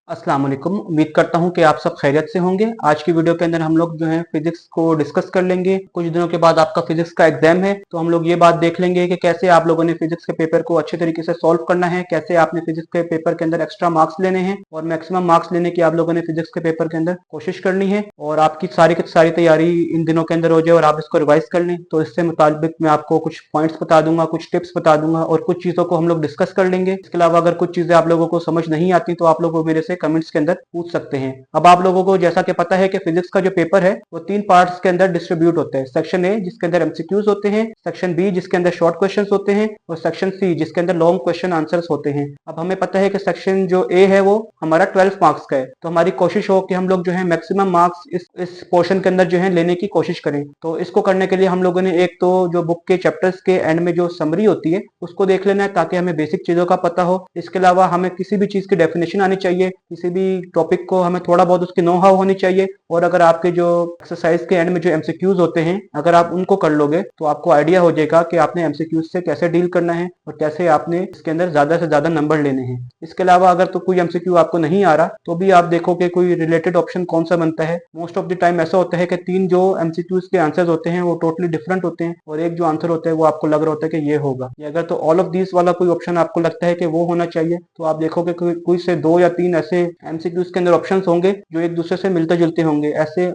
अस्सलाम वालेकुम। उम्मीद करता हूं कि आप सब खैरियत से होंगे। आज की वीडियो के अंदर हम लोग जो है फिजिक्स को डिस्कस कर लेंगे। कुछ दिनों के बाद आपका फिजिक्स का एग्जाम है, तो हम लोग ये बात देख लेंगे कि कैसे आप लोगों ने फिजिक्स के पेपर को अच्छे तरीके से सॉल्व करना है, कैसे आपने फिजिक्स के पेपर के अंदर एक्स्ट्रा मार्क्स लेने हैं और मैक्सिमम मार्क्स लेने की आप लोगों ने फिजिक्स के पेपर के अंदर कोशिश करनी है और आपकी सारी की सारी तैयारी इन दिनों के अंदर हो जाए और आप इसको रिवाइज कर लें। तो इससे मुताबिक मैं आपको कुछ पॉइंट्स बता दूंगा, कुछ टिप्स बता दूंगा और कुछ चीजों को हम लोग डिस्कस कर लेंगे। इसके अलावा अगर कुछ चीजें आप लोगों को समझ नहीं आती तो आप लोग मेरे से कमेंट्स के अंदर पूछ सकते हैं। अब आप लोगों को जैसा कि पता है कि फिजिक्स का जो पेपर है वो 3 पार्ट्स के अंदर डिस्ट्रीब्यूट होता है। सेक्शन ए जिसके अंदर एमसीक्यूज होते हैं, सेक्शन बी जिसके अंदर शॉर्ट क्वेश्चंस होते हैं और सेक्शन सी जिसके अंदर लॉन्ग क्वेश्चन आंसर्स होते हैं। अब हमें पता है कि सेक्शन जो ए है वो हमारा 12 मार्क्स का है, तो हमारी कोशिश हो कि हम लोग जो है मैक्सिमम मार्क्स इस पोर्शन के अंदर जो है लेने की कोशिश करें। तो इसको करने के लिए हम लोगों ने एक तो जो बुक के चैप्टर्स के एंड में जो समरी होती है उसको देख लेना है ताकि हमें बेसिक चीजों का पता हो। इसके अलावा हमें किसी भी चीज की डेफिनेशन आनी चाहिए, किसी भी टॉपिक को हमें थोड़ा बहुत उसकी नो हाउ होनी चाहिए। और अगर आपके जो एक्सरसाइज के एंड में जो एमसीक्यूज होते हैं अगर आप उनको कर लोगे तो आपको आइडिया हो जाएगा कि आपने एमसीक्यूज से कैसे डील करना है और कैसे आपने इसके अंदर ज्यादा से ज्यादा नंबर लेने हैं। इसके अलावा अगर तो कोई एमसीक्यू आपको नहीं आ रहा तो भी आप देखो कि कोई रिलेटेड ऑप्शन कौन सा बनता है। मोस्ट ऑफ द टाइम ऐसा होता है कि 3 जो एमसीक्यूज के आंसर्स होते हैं वो टोटली डिफरेंट होते हैं और एक जो आंसर होता है वो आपको लग रहा होता है कि ये होगा। या अगर तो ऑल ऑफ दिस वाला कोई ऑप्शन आपको लगता है कि वो होना चाहिए तो आप देखोगे कोई से 2 या 3 ऐसे एमसीक्यूज के अंदर ऑप्शंस होंगे जो एक दूसरे से मिलते जुलते होंगे। ऐसे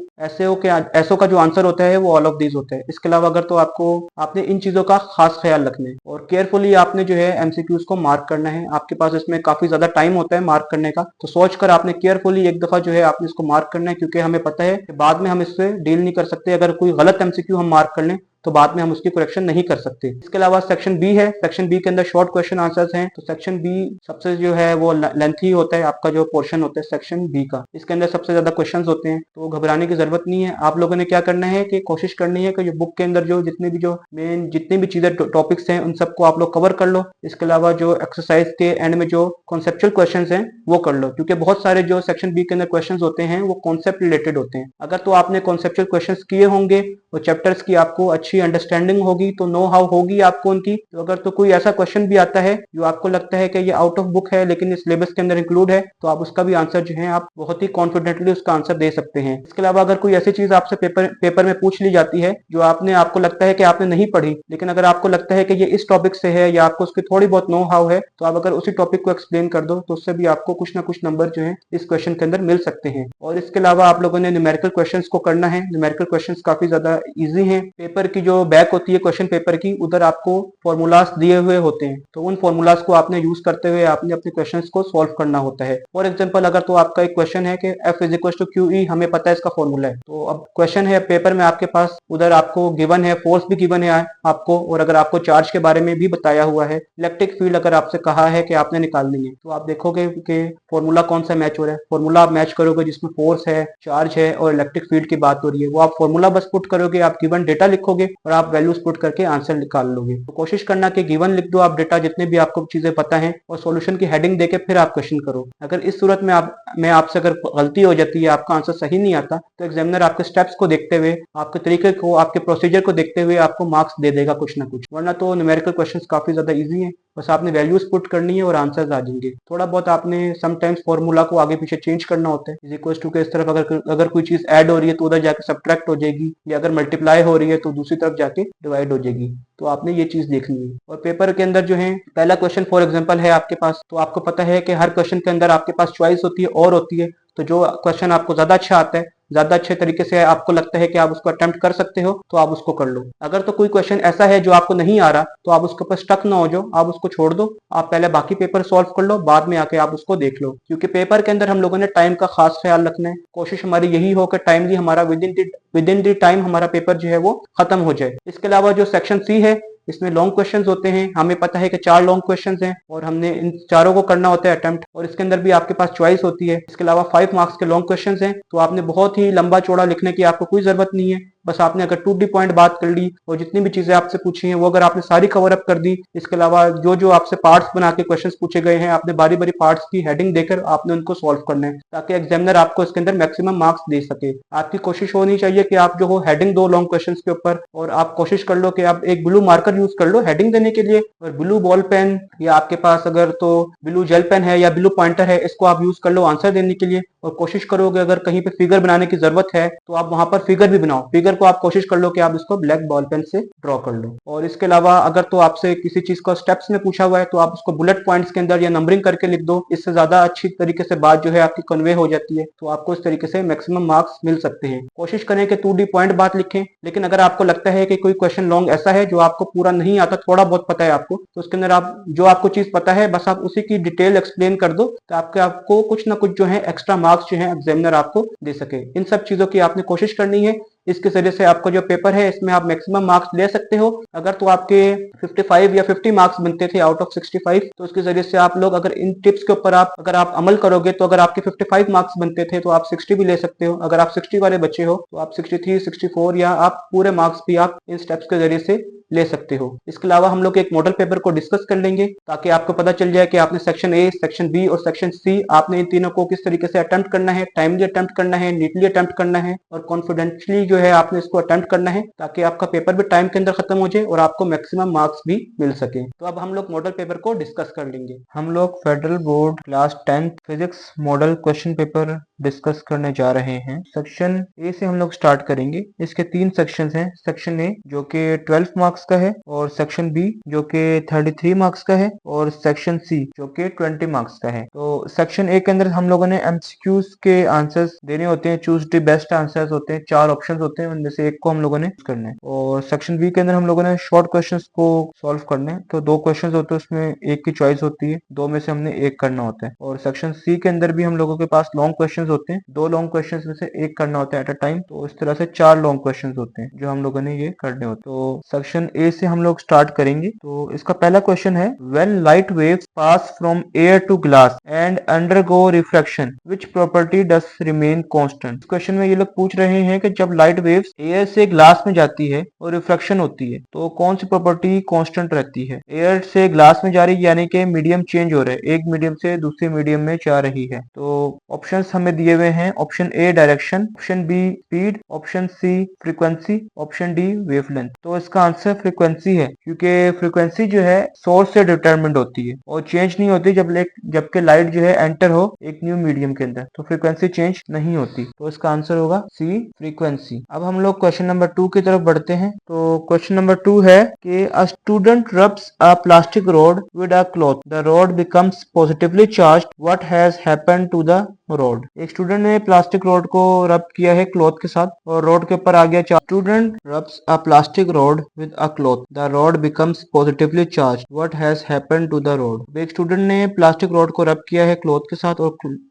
का जो आंसर होता है वो ऑल ऑफ दीज होता है। इसके अलावा अगर तो आपने इन चीजों का खास ख्याल रखना है और केयरफुली आपने जो है एमसीक्यूज को मार्क करना है। आपके पास इसमें काफी ज्यादा टाइम होता है मार्क करने का, तो सोच कर आपने केयरफुली एक दफा जो है आपने इसको मार्क करना है, क्योंकि हमें पता है कि बाद में हम इससे डील नहीं कर सकते। अगर कोई गलत एमसीक्यू हम मार्क कर लें तो बाद में हम उसकी करेक्शन नहीं कर सकते। इसके अलावा सेक्शन बी है, सेक्शन बी के अंदर शॉर्ट क्वेश्चन आंसर्स हैं, तो सेक्शन बी सबसे जो है वो लेंथी होता है। आपका जो पोर्शन होता है सेक्शन बी का, इसके अंदर सबसे ज्यादा क्वेश्चंस होते हैं, तो घबराने की जरूरत नहीं है। आप लोगों ने क्या करना है कि कोशिश करनी है कि जो बुक के अंदर जो जितनी भी चीजें टॉपिक्स हैं उन सबको आप लोग कवर कर लो। इसके अलावा जो एक्सरसाइज के एंड में जो कॉन्सेप्चुअल क्वेश्चंस हैं वो कर लो, क्योंकि बहुत सारे जो सेक्शन बी के अंदर क्वेश्चंस होते हैं वो कॉन्सेप्ट रिलेटेड होते हैं। अगर तो आपने कॉन्सेप्चुअल क्वेश्चंस किए होंगे और चैप्टर्स की आपको अच्छी अंडरस्टैंडिंग होगी तो नो हाउ होगी आपको उनकी। तो अगर तो कोई ऐसा क्वेश्चन भी आता है जो आपको लगता है कि ये आउट ऑफ बुक है लेकिन इस सिलेबस के अंदर इंक्लूड है, तो आप उसका भी आंसर जो है आप बहुत ही कॉन्फिडेंटली उसका आंसर दे सकते हैं। इसके अलावा अगर कोई ऐसी चीज आपसे पेपर में पूछ ली जाती है जो आपको लगता है कि आपने नहीं पढ़ी, लेकिन अगर आपको लगता है कि ये इस टॉपिक से है या आपको उसकी थोड़ी बहुत नो हाउ है, तो आप अगर उसी टॉपिक को एक्सप्लेन कर दो तो उससे भी आपको कुछ ना कुछ नंबर जो है इस क्वेश्चन के अंदर मिल सकते हैं। और इसके अलावा आप लोगों ने न्यूमेरिकल क्वेश्चंस को करना है। न्यूमेरिकल क्वेश्चंस काफी ज्यादा इजी हैं। पेपर की जो बैक होती है क्वेश्चन पेपर की, उधर आपको फॉर्मूलाज दिए हुए होते हैं, तो उन फॉर्मूलाज को आपने यूज करते हुए आपने अपने क्वेश्चंस को सॉल्व करना होता है। फॉर एग्जांपल अगर तो आपका एक क्वेश्चन है कि F is equal to Q E, हमें पता है इसका फॉर्मूला है, तो अब क्वेश्चन है पेपर में आपके पास, उधर आपको गिवन है फोर्स भी गिवन है आपको, और अगर आपको चार्ज के बारे में भी बताया हुआ है, इलेक्ट्रिक फील्ड अगर आपसे कहा है कि आपने निकालनी है, तो आप देखोगे कि फॉर्मूला कौन सा मैच हो रहा है। फॉर्मूला आप मैच करोगे जिसमें फोर्स है, चार्ज है और इलेक्ट्रिक फील्ड की बात हो रही है, वो आप फॉर्मूला बस पुट करोगे, आप गिवन डेटा लिखोगे और आप वैल्यूज पुट करके आंसर निकाल लोगे। तो कोशिश करना कि गिवन लिख दो आप डेटा, जितने भी आपको चीजें पता है, और सॉल्यूशन की हेडिंग देके फिर आप क्वेश्चन करो। अगर इस सूरत में आपसे अगर गलती हो जाती है, आपका आंसर सही नहीं आता, तो एग्जामिनर आपके स्टेप्स को देखते हुए, आपके तरीके को, आपके प्रोसीजर को देखते हुए आपको मार्क्स दे देगा कुछ ना कुछ। वरना तो न्यूमेरिकल क्वेश्चंस काफी ज्यादा इजी है, बस आपने वैल्यूज पुट करनी है और आंसर्स आ जाएंगे। थोड़ा बहुत आपने समटाइम्स फॉर्मूला को आगे पीछे चेंज करना होता है। इज इक्वल टू के इस तरफ अगर कोई चीज ऐड हो रही है तो उधर जाके सब्ट्रैक्ट हो जाएगी, या अगर मल्टीप्लाई हो रही है तो दूसरी तरफ जाके डिवाइड हो जाएगी। तो आपने ये चीज देखनी है। और पेपर के अंदर जो है पहला क्वेश्चन फॉर एग्जांपल है आपके पास, तो आपको पता है कि हर क्वेश्चन के अंदर आपके पास चॉइस होती है और होती है, तो जो क्वेश्चन आपको ज्यादा अच्छा आता है, ज्यादा अच्छे तरीके से आपको लगता है कि आप उसको अटेम्प्ट कर सकते हो, तो आप उसको कर लो। अगर तो कोई क्वेश्चन ऐसा है जो आपको नहीं आ रहा तो आप उसके ऊपर स्टक ना हो जाओ, आप उसको छोड़ दो, आप पहले बाकी पेपर सॉल्व कर लो, बाद में आके आप उसको देख लो। क्योंकि पेपर के अंदर हम लोगों ने टाइम का खास ख्याल रखना है। कोशिश हमारी यही हो कि टाइमली हमारा विद इन द टाइम हमारा पेपर जो है वो खत्म हो जाए। इसके अलावा जो सेक्शन सी है इसमें लॉन्ग क्वेश्चंस होते हैं। हमें पता है कि 4 लॉन्ग क्वेश्चंस हैं और हमने इन चारों को करना होता है अटेम्प्ट, और इसके अंदर भी आपके पास चॉइस होती है। इसके अलावा 5 मार्क्स के लॉन्ग क्वेश्चंस हैं, तो आपने बहुत ही लंबा चौड़ा लिखने की आपको कोई जरूरत नहीं है। बस आपने अगर 2D पॉइंट बात कर ली और जितनी भी चीजें आपसे पूछी हैं वो अगर आपने सारी कवर अप कर दी, इसके अलावा जो जो आपसे पार्ट्स बना के क्वेश्चन पूछे गए हैं आपने बारी बारी पार्ट्स की हेडिंग देकर आपने उनको सॉल्व करना है, ताकि एग्जामिनर आपको इसके अंदर मैक्सिमम मार्क्स दे सके। आपकी कोशिश होनी चाहिए कि आप जो हो हेडिंग दो लॉन्ग क्वेश्चन के ऊपर, और आप कोशिश कर लो कि आप एक ब्लू मार्कर यूज कर लो हेडिंग देने के लिए, और ब्लू बॉल पेन या आपके पास अगर तो ब्लू जेल पेन है या ब्लू पॉइंटर है, इसको आप यूज कर लो आंसर देने के लिए। और कोशिश करोगे अगर कहीं पे फिगर बनाने की जरूरत है तो आप वहां पर फिगर भी बनाओ, फिगर को आप कोशिश कर लो कि आप इसको ब्लैक बॉल पेन से ड्रॉ कर लो। और इसके अलावा अगर तो आपसे किसी चीज को स्टेप्स में पूछा हुआ है तो आप उसको बुलेट पॉइंट्स के अंदर या नंबरिंग करके लिख दो, इससे ज्यादा अच्छी तरीके से बात जो है आपकी कन्वे हो जाती है, तो आपको इस तरीके से मैक्सिमम मार्क्स मिल सकते हैं। कोशिश करें कि 2D पॉइंट बात लिखें, लेकिन अगर आपको लगता है कि कोई क्वेश्चन लॉन्ग ऐसा है जो आपको पूरा नहीं आता, थोड़ा बहुत पता है आपको, तो उसके अंदर आप जो आपको चीज पता है बस आप उसी की डिटेल एक्सप्लेन कर दो, तो आपको कुछ ना कुछ जो है एक्स्ट्रा मार्क्स जो है एग्जामिनर आपको दे सके। इन सब चीजों की आपने कोशिश करनी है। इसके जरिए से आपका जो पेपर है इसमें आप मैक्सिमम मार्क्स ले सकते हो। अगर तो आपके 55 या 50 मार्क्स बनते थे आउट ऑफ 65, तो उसके जरिए से आप लोग अगर इन टिप्स के ऊपर अगर आप अमल करोगे तो अगर आपके 55 मार्क्स बनते थे तो आप 60 भी ले सकते हो। अगर आप 60 वाले बच्चे हो तो आप 63, 64 या आप पूरे मार्क्स भी आप इन स्टेप्स के जरिए से ले सकते हो। इसके अलावा हम लोग एक मॉडल पेपर को डिस्कस कर लेंगे, ताकि आपको पता चल जाए कि आपने सेक्शन ए, सेक्शन बी और सेक्शन सी आपने इन तीनों को किस तरीके से अटेम्प्ट करना है, टाइमली अटेम्प्ट करना है, नीटली अटेम्प्ट करना है और कॉन्फिडेंटली जो है आपने इसको अटेम्प्ट करना है, ताकि आपका पेपर भी टाइम के अंदर खत्म हो जाए और आपको मैक्सिमम मार्क्स भी मिल सके। तो अब हम लोग मॉडल पेपर को डिस्कस कर लेंगे। हम लोग federal board class 10th physics model question paper discuss करने जा रहे हैं। सेक्शन ए से हम लोग स्टार्ट करेंगे। इसके 3 सेक्शन हैं। सेक्शन ए जो कि 12 मार्क्स का है, और सेक्शन बी जो कि 33 मार्क्स का है, और सेक्शन सी जो कि 20 मार्क्स का है। तो सेक्शन ए के अंदर हम लोगों ने एमसीक्यूज के आंसर्स देने होते हैं, चूज द बेस्ट आंसर्स होते हैं, 4 ऑप्शंस होते हैं, उनमें से एक को हम लोगों ने करना है। और सेक्शन बी के अंदर हम लोगों ने शॉर्ट क्वेश्चंस को सॉल्व करना है। तो 2 क्वेश्चंस होते हैं, उसमें एक की चॉइस होती है, 2 में से हमने एक करना होता है। और सेक्शन सी के अंदर भी हम लोगों के पास लॉन्ग क्वेश्चंस होते हैं, 2 लॉन्ग क्वेश्चंस में से एक करना होता है एट अ टाइम। तो इस तरह से 4 लॉन्ग क्वेश्चंस होते हैं जो हम लोगों ने ये करने होते हैं। तो सेक्शन ए से हम लोग स्टार्ट करेंगे। तो इसका पहला क्वेश्चन है, when light waves pass from air to glass and undergo refraction which property does remain constant. इस क्वेश्चन में ये लोग पूछ रहे हैं कि जब लाइट वेव्स एयर से ग्लास में जाती है और रिफ्रैक्शन होती है तो कौन सी प्रॉपर्टी कांस्टेंट रहती है। एयर से ग्लास में जा रही यानी कि मीडियम चेंज हो रहा है, एक मीडियम से दूसरे मीडियम में जा रही है। तो ऑप्शंस हमें दिए हुए हैं, option A direction, option B speed, option C frequency, option D wavelength. तो इसका आंसर फ्रीक्वेंसी है, क्योंकि फ्रीक्वेंसी जो है सोर्स से डिटरमिन्ड होती है और चेंज नहीं होती जबकि लाइट जो है एंटर हो एक न्यू मीडियम के अंदर, तो फ्रीक्वेंसी चेंज नहीं होती। तो इसका आंसर होगा सी फ्रीक्वेंसी। अब हम लोग क्वेश्चन नंबर 2 की तरफ बढ़ते हैं। तो क्वेश्चन नंबर 2 है कि a student rubs a plastic rod with a cloth, the rod becomes positively charged, what has happened to the rod. एक स्टूडेंट ने प्लास्टिक रॉड को रब किया है क्लॉथ के साथ और रॉड के ऊपर आ गया charge. Student rubs a plastic rod with a cloth, the rod becomes positively charge, what has happened to the rod. एक स्टूडेंट ने प्लास्टिक रॉड को रब किया है क्लॉथ के साथ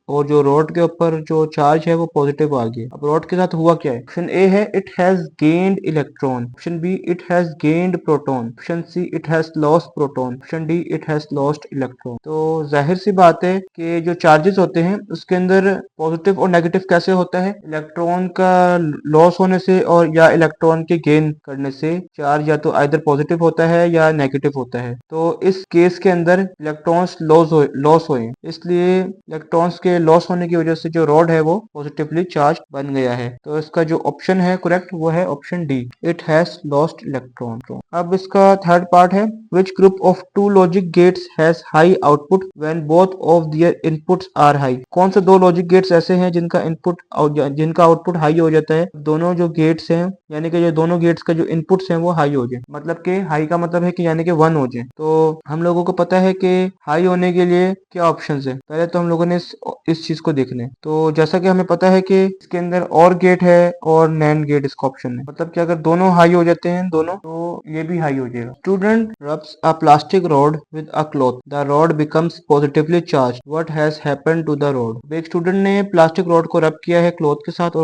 और जो रॉड के ऊपर जो चार्ज है वो पॉजिटिव आ गया। अब रॉड के साथ हुआ क्या है। ऑप्शन ए है it has gained electron, option B it has gained proton, option see it has lost proton, option D it has lost electron. तो जाहिर सी बात है कि जो चार्जेस होते हैं उसके अंदर पॉजिटिव और नेगेटिव कैसे होता है, इलेक्ट्रॉन का लॉस होने से और या इलेक्ट्रॉन के गेन करने से चार्ज या तो आइदर पॉजिटिव होता है या नेगेटिव होता है। तो इस केस के अंदर इलेक्ट्रॉन्स लॉस हुए, इसलिए इलेक्ट्रॉन्स के लॉस होने की वजह से जो रॉड है वो पॉजिटिवली चार्ज बन गया है। तो इसका जो ऑप्शन है करेक्ट वो है option D, it has lost electron. अब इसका थर्ड पार्ट है, which group of 2 logic gates has high output when both of their inputs are high. कौन से 2 लॉजिक गेट्स ऐसे हैं जिनका आउटपुट हाई हो जाता है, दोनों जो गेट्स हैं यानी कि जो दोनों गेट्स का जो इनपुट्स हैं वो हाई हो जाए, मतलब कि हाई का मतलब है कि यानी कि 1 हो जाए। तो हम लोगों को पता है कि हाई होने के लिए क्या ऑप्शंस है, पहले तो हम लोगों ने इस चीज को देखना है। तो जैसा कि हमें पता है कि इसके अंदर और गेट है और नैंड गेट इसका ऑप्शन है, मतलब कि अगर दोनों हाई हो जाते हैं दोनों, तो ये भी हाई हो जाएगा। Student rubs a plastic rod with a cloth, the rod becomes positively charge, what has happened to the rod. एक स्टूडेंट ने प्लास्टिक रॉड को रब किया है क्लॉथ के साथ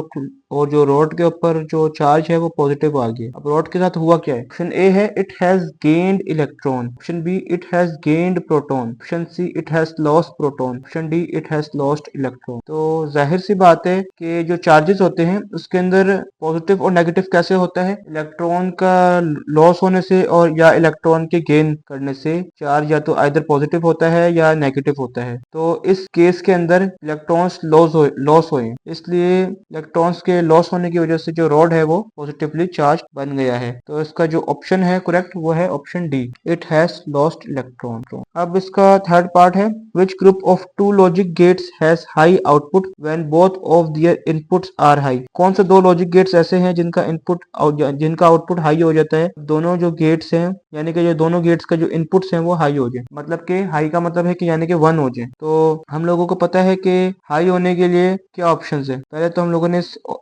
और जो रॉड के ऊपर जो चार्ज है वो पॉजिटिव आ गया। अब रॉड के साथ हुआ क्या है? ऑप्शन ए है it has gained electron, option B it has gained proton, option see it has lost proton, option D it has lost electron. तो जाहिर सी बात है कि जो चार्जेस होते हैं उसके अंदर पॉजिटिव और नेगेटिव कैसे होता है? इलेक्ट्रॉन का लॉस होने से और या इलेक्ट्रॉन के गेन करने से चार्ज या तो आइदर पॉजिटिव होता है या नेगेटिव होता है। तो इस केस के अंदर इलेक्ट्रॉन्स लॉस हुए, इसलिए इलेक्ट्रॉन्स के लॉस होने की वजह से जो रॉड है वो पॉजिटिवली चार्ज बन गया है। तो इसका जो ऑप्शन है करेक्ट वो है option D, it has lost electron. अब इसका थर्ड पार्ट है which group of two logic gates has high output when both of their inputs are high. कौन से दो लॉजिक गेट्स ऐसे हैं जिनका आउटपुट हाई हो जाता है? दोनों जो गेट्स हैं यानी कि जो दोनों गेट्स का जो इनपुट्स हैं वो हाई हो जाए, मतलब कि हाई का मतलब है कि यानी कि 1 हो जाए। तो हम लोगों को पता है कि हाई होने के लिए क्या ऑप्शंस है, पहले तो हम लोगों ने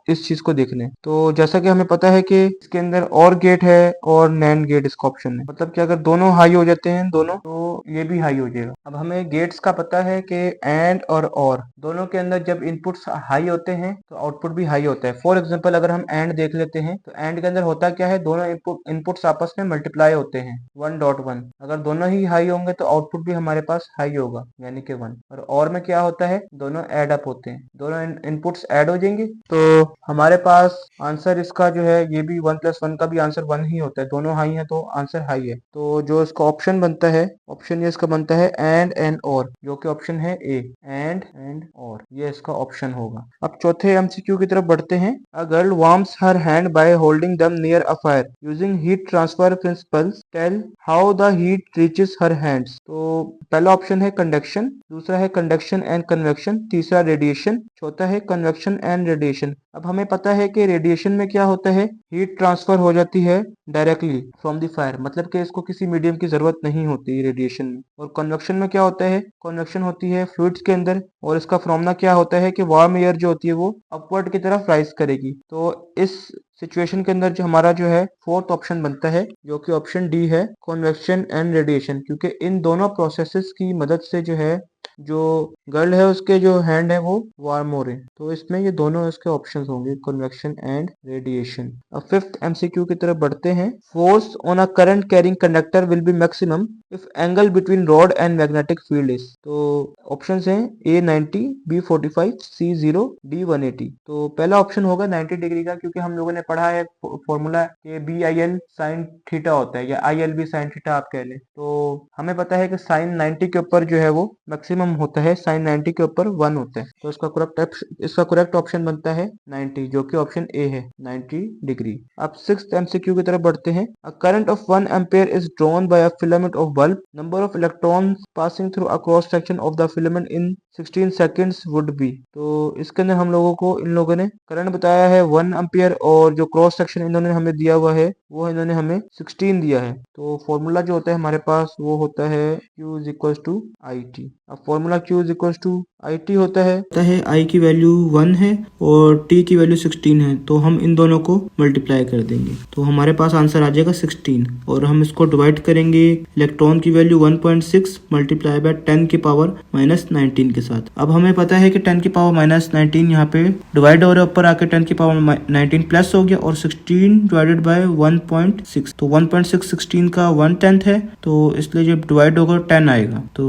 इस चीज को देखना है। तो जैसा कि हमें पता है कि इसके अंदर और गेट है और नैंड गेट इसका ऑप्शन है, मतलब कि अगर दोनों हाई हो जाते हैं दोनों, तो ये भी हाई हो जाएगा। अब हमें गेट्स का पता है कि एंड और दोनों के अंदर जब इनपुट्स हाई होते हैं तो आउटपुट भी हाई होता है। फॉर एग्जाम्पल अगर हम एंड देख लेते हैं तो एंड के अंदर होता क्या है, दोनों इनपुट्स आपस में मल्टीप्लाई होते हैं 1.1। अगर दोनों ही हाई होंगे तो आउटपुट भी हमारे पास हाई होगा यानी कि 1। और में क्या होता है, दोनों ऐड अप होते हैं, दोनों इनपुट्स ऐड हो जाएंगे तो हमारे पास आंसर इसका जो है ये भी 1 + 1 का भी आंसर 1 ही होता है। दोनों हाई है तो आंसर हाई है। तो जो इसका ऑप्शन बनता है, ऑप्शन ये इसका बनता है एंड और, जो कि ऑप्शन है ए, एंड और, ये इसका ऑप्शन होगा। अब चौथे एमसीक्यू की तरफ बढ़ते हैं। A girl warms her hand by holding them near a fire using heat transfer principles, tell how the heat reaches her hands. तो पहला ऑप्शन है कंडक्शन, दूसरा है कंडक्शन एंड कन्वेक्शन, तीसरा रेडिएशन, चौथा है कन्वेक्शन एंड रेडिएशन। अब हमें पता है कि रेडिएशन में क्या होता है, हीट ट्रांसफर हो जाती है डायरेक्टली फ्रॉम द फायर, मतलब कि इसको किसी मीडियम की जरूरत नहीं होती रेडिएशन में। और कन्वेक्शन में क्या होता है, कन्वेक्शन होती है फ्लूइड्स के अंदर और इसका फॉर्मूला क्या होता है कि वार्म एयर जो होती है वो अपवर्ड की तरफ राइज करेगी। तो इस सिचुएशन के अंदर जो हमारा जो है फोर्थ ऑप्शन बनता है जो कि ऑप्शन डी है, कन्वेक्शन एंड रेडिएशन, क्योंकि इन दोनों प्रोसेसेस की मदद से जो है जो गर्ल है उसके जो हैंड है वो वार्म हो रहे हैं। तो इसमें ये दोनों इसके ऑप्शंस होंगे, कन्वेक्शन एंड रेडिएशन। अब फिफ्थ एमसीक्यू की तरफ बढ़ते हैं। Force on a current carrying conductor will be maximum if angle between rod and magnetic field is. तो ऑप्शंस हैं ए 90, बी 45, सी 0, डी 180। तो पहला ऑप्शन होगा 90 डिग्री का, क्योंकि हम लोगों ने पढ़ा है फॉर्मूला कि B I L sine theta होता है या I L B sine theta आप कह लें। तो हमें पता है कि साइन 90 के ऊपर जो है वो मैक्सिमम होता है, साइन 90 के ऊपर 1 होता है। तो इसका करेक्ट ऑप्शन बनता है 90, जो कि ऑप्शन ए है, 90 डिग्री। अब सिक्स्थ एमसीक्यू की तरफ बढ़ते हैं। A current of 1 ampere is drawn by a filament of bulb, number of electrons passing through a cross section of the filament in 16 seconds would be. तो इसके अंदर हम लोगों को इन लोगों ने करंट बताया है 1 एम्पियर और जो क्रॉस सेक्शन इन्होंने हमें दिया हुआ है वो इन्होंने हमें 16 दिया है। तो फॉर्मूला जो होता है हमारे पास वो होता है Q is equal to I T. अब formula Q is equal to I T होता है I की वैल्यू 1 है और T की वैल्यू 16 है, तो हम इन दोनों को मल्टीप्लाई कर देंगे तो हमारे पास आंसर आ जाएगा 16 और हम इसको डिवाइड करेंगे इलेक्ट्रॉन की वैल्यू 1.6 मल्टीप्लाई बाय 10 की पावर -19 के साथ। अब हमें पता है कि 10 की पावर -19 यहाँ पे डिवाइड हो रहा है, ऊपर आके 10 की पावर 19 प्लस हो गया और 16 डिवाइडेड बाय 1.6, तो 1.6 16 का 1/10 है, तो इसलिए जब डिवाइड होगा 10 आएगा। तो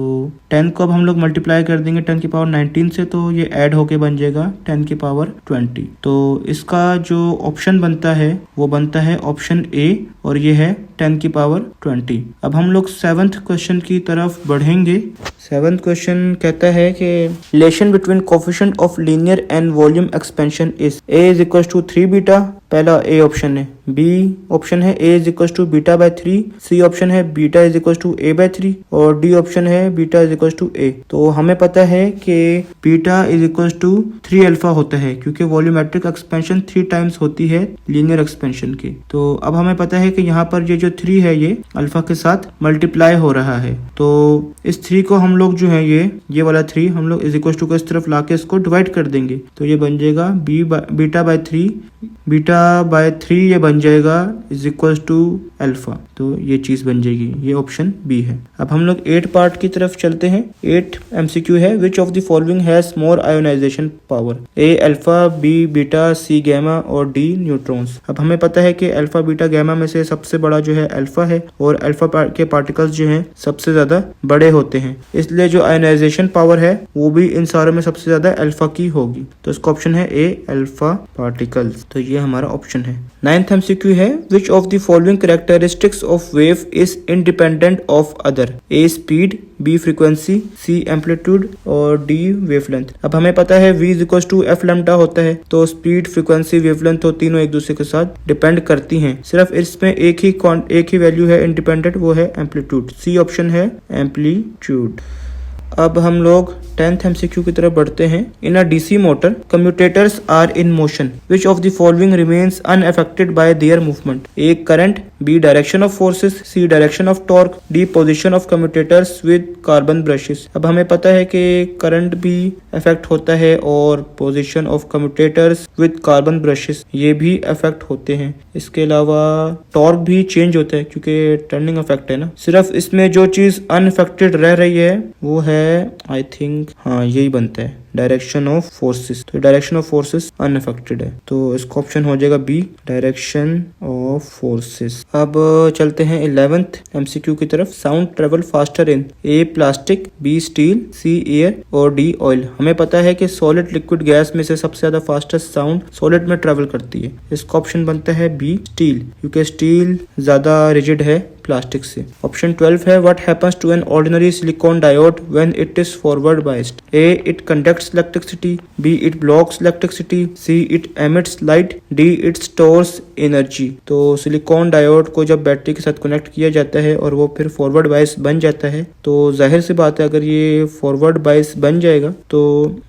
10 को अब हम लोग मल्टीप्लाई कर देंगे 10 की पावर 19 से, तो ये ऐड होके बन जाएगा 10 की पावर 20। तो इसका जो ऑप्शन बनता है वो बनता है ऑप्शन ए और ये है 10 की पावर 20। अब हम लोग 7th क्वेश्चन की तरफ बढ़ेंगे। 7th क्वेश्चन कहता है कि relation between coefficient of linear and volume expansion is A is equal to 3 beta, पहला ए ऑप्शन है, बी ऑप्शन है A is equal to beta by 3, C option है beta is equal to A by 3 और D option है beta is equal to A. तो हमें पता है कि beta is equal to 3 alpha होता है क्योंकि वॉल्यूमेट्रिक एक्सपेंशन 3 टाइम्स होती है लीनियर एक्सपेंशन की। तो अब हमें पता है कि यहाँ पर ये जो जो 3 है ये अल्फा के साथ मल्टीप्लाई हो रहा है। तो इस 3 को हम लोग जो है ये वाला 3 हम लोग इज इक्वल टू को इस तरफ लाके इसको डिवाइड कर देंगे। तो ये बन जाएगा बीटा बाय 3 ये बन जाएगा इज इक्वल टू अल्फा। तो ये चीज बन जाएगी, ये ऑप्शन बी है। अब हम लोग 8 पार्ट की तरफ चलते हैं। 8 एमसीक्यू है, which of the following has more ionisation power? A alpha, B beta, C gamma और डी न्यूट्रॉन्स। अब हमें पता है कि अल्फा बीटा गैमा में से सबसे बड़ा जो है अल्फा है और अल्फा के पार्टिकल्स जो हैं सबसे ज्यादा बड़े होते हैं, इसलिए जो आयोनाइजेशन पावर है वो भी इन सारों में सबसे ज्यादा अल्फा की होगी। तो इसका ऑप्शन है ए अल्फा पार्टिकल्स। तो ये हमारा ऑप्शन है। 9th एमसीक्यू है, which of the following characteristics of wave is independent of other? A speed, B frequency, C amplitude और डी वेवलेंथ। अब हमें पता है v is equal to f lambda होता है, तो स्पीड, फ्रीक्वेंसी, वेवलेंथ तो तीनों एक दूसरे के साथ डिपेंड करती हैं। सिर्फ इसमें एक ही वैल्यू है इंडिपेंडेंट, वो है एम्पलीट्यूड। सी ऑप्शन है एम्पलीट्यूड। अब हम लोग 10th एमसीक्यू की तरफ बढ़ते हैं। In a DC motor commutators are in motion, which of the following remains unaffected by their movement? A current, B direction of forces, C direction of torque, D position of commutators with carbon brushes. अब हमें पता है कि current भी affect होता है और position of commutators with carbon brushes ये भी अफेक्ट होते हैं। इसके अलावा टॉर्क भी चेंज होता है क्योंकि टर्निंग अफेक्ट है ना। सिर्फ इसमें जो चीज अनअफेक्टेड रह रही है वो है आई थिंक हाँ यही बनता है डायरेक्शन ऑफ फोर्सेस। तो डायरेक्शन ऑफ फोर्सेस अनअफेक्टेड है, तो इसका ऑप्शन हो जाएगा बी डायरेक्शन ऑफ फोर्सेस। अब चलते हैं 11th एमसीक्यू की तरफ। Sound travel faster in A plastic, B steel, C air और डी ऑयल। हमें पता है कि सॉलिड लिक्विड गैस में से सबसे ज्यादा फास्टेस्ट साउंड सॉलिड में ट्रेवल करती है। इसका ऑप्शन बनता है बी स्टील, क्योंकि स्टील ज्यादा रिजिड है प्लास्टिक से। ऑप्शन 12 है, what happens to an ordinary silicon diode when it is forward biased? A it conducts electricity, B it blocks electricity, C it emits light, D it stores energy. तो silicon diode को जब battery के साथ connect किया जाता है और वो फिर फॉरवर्ड बायस बन जाता है, तो जाहिर सी बात है अगर ये फॉरवर्ड बायस बन जाएगा तो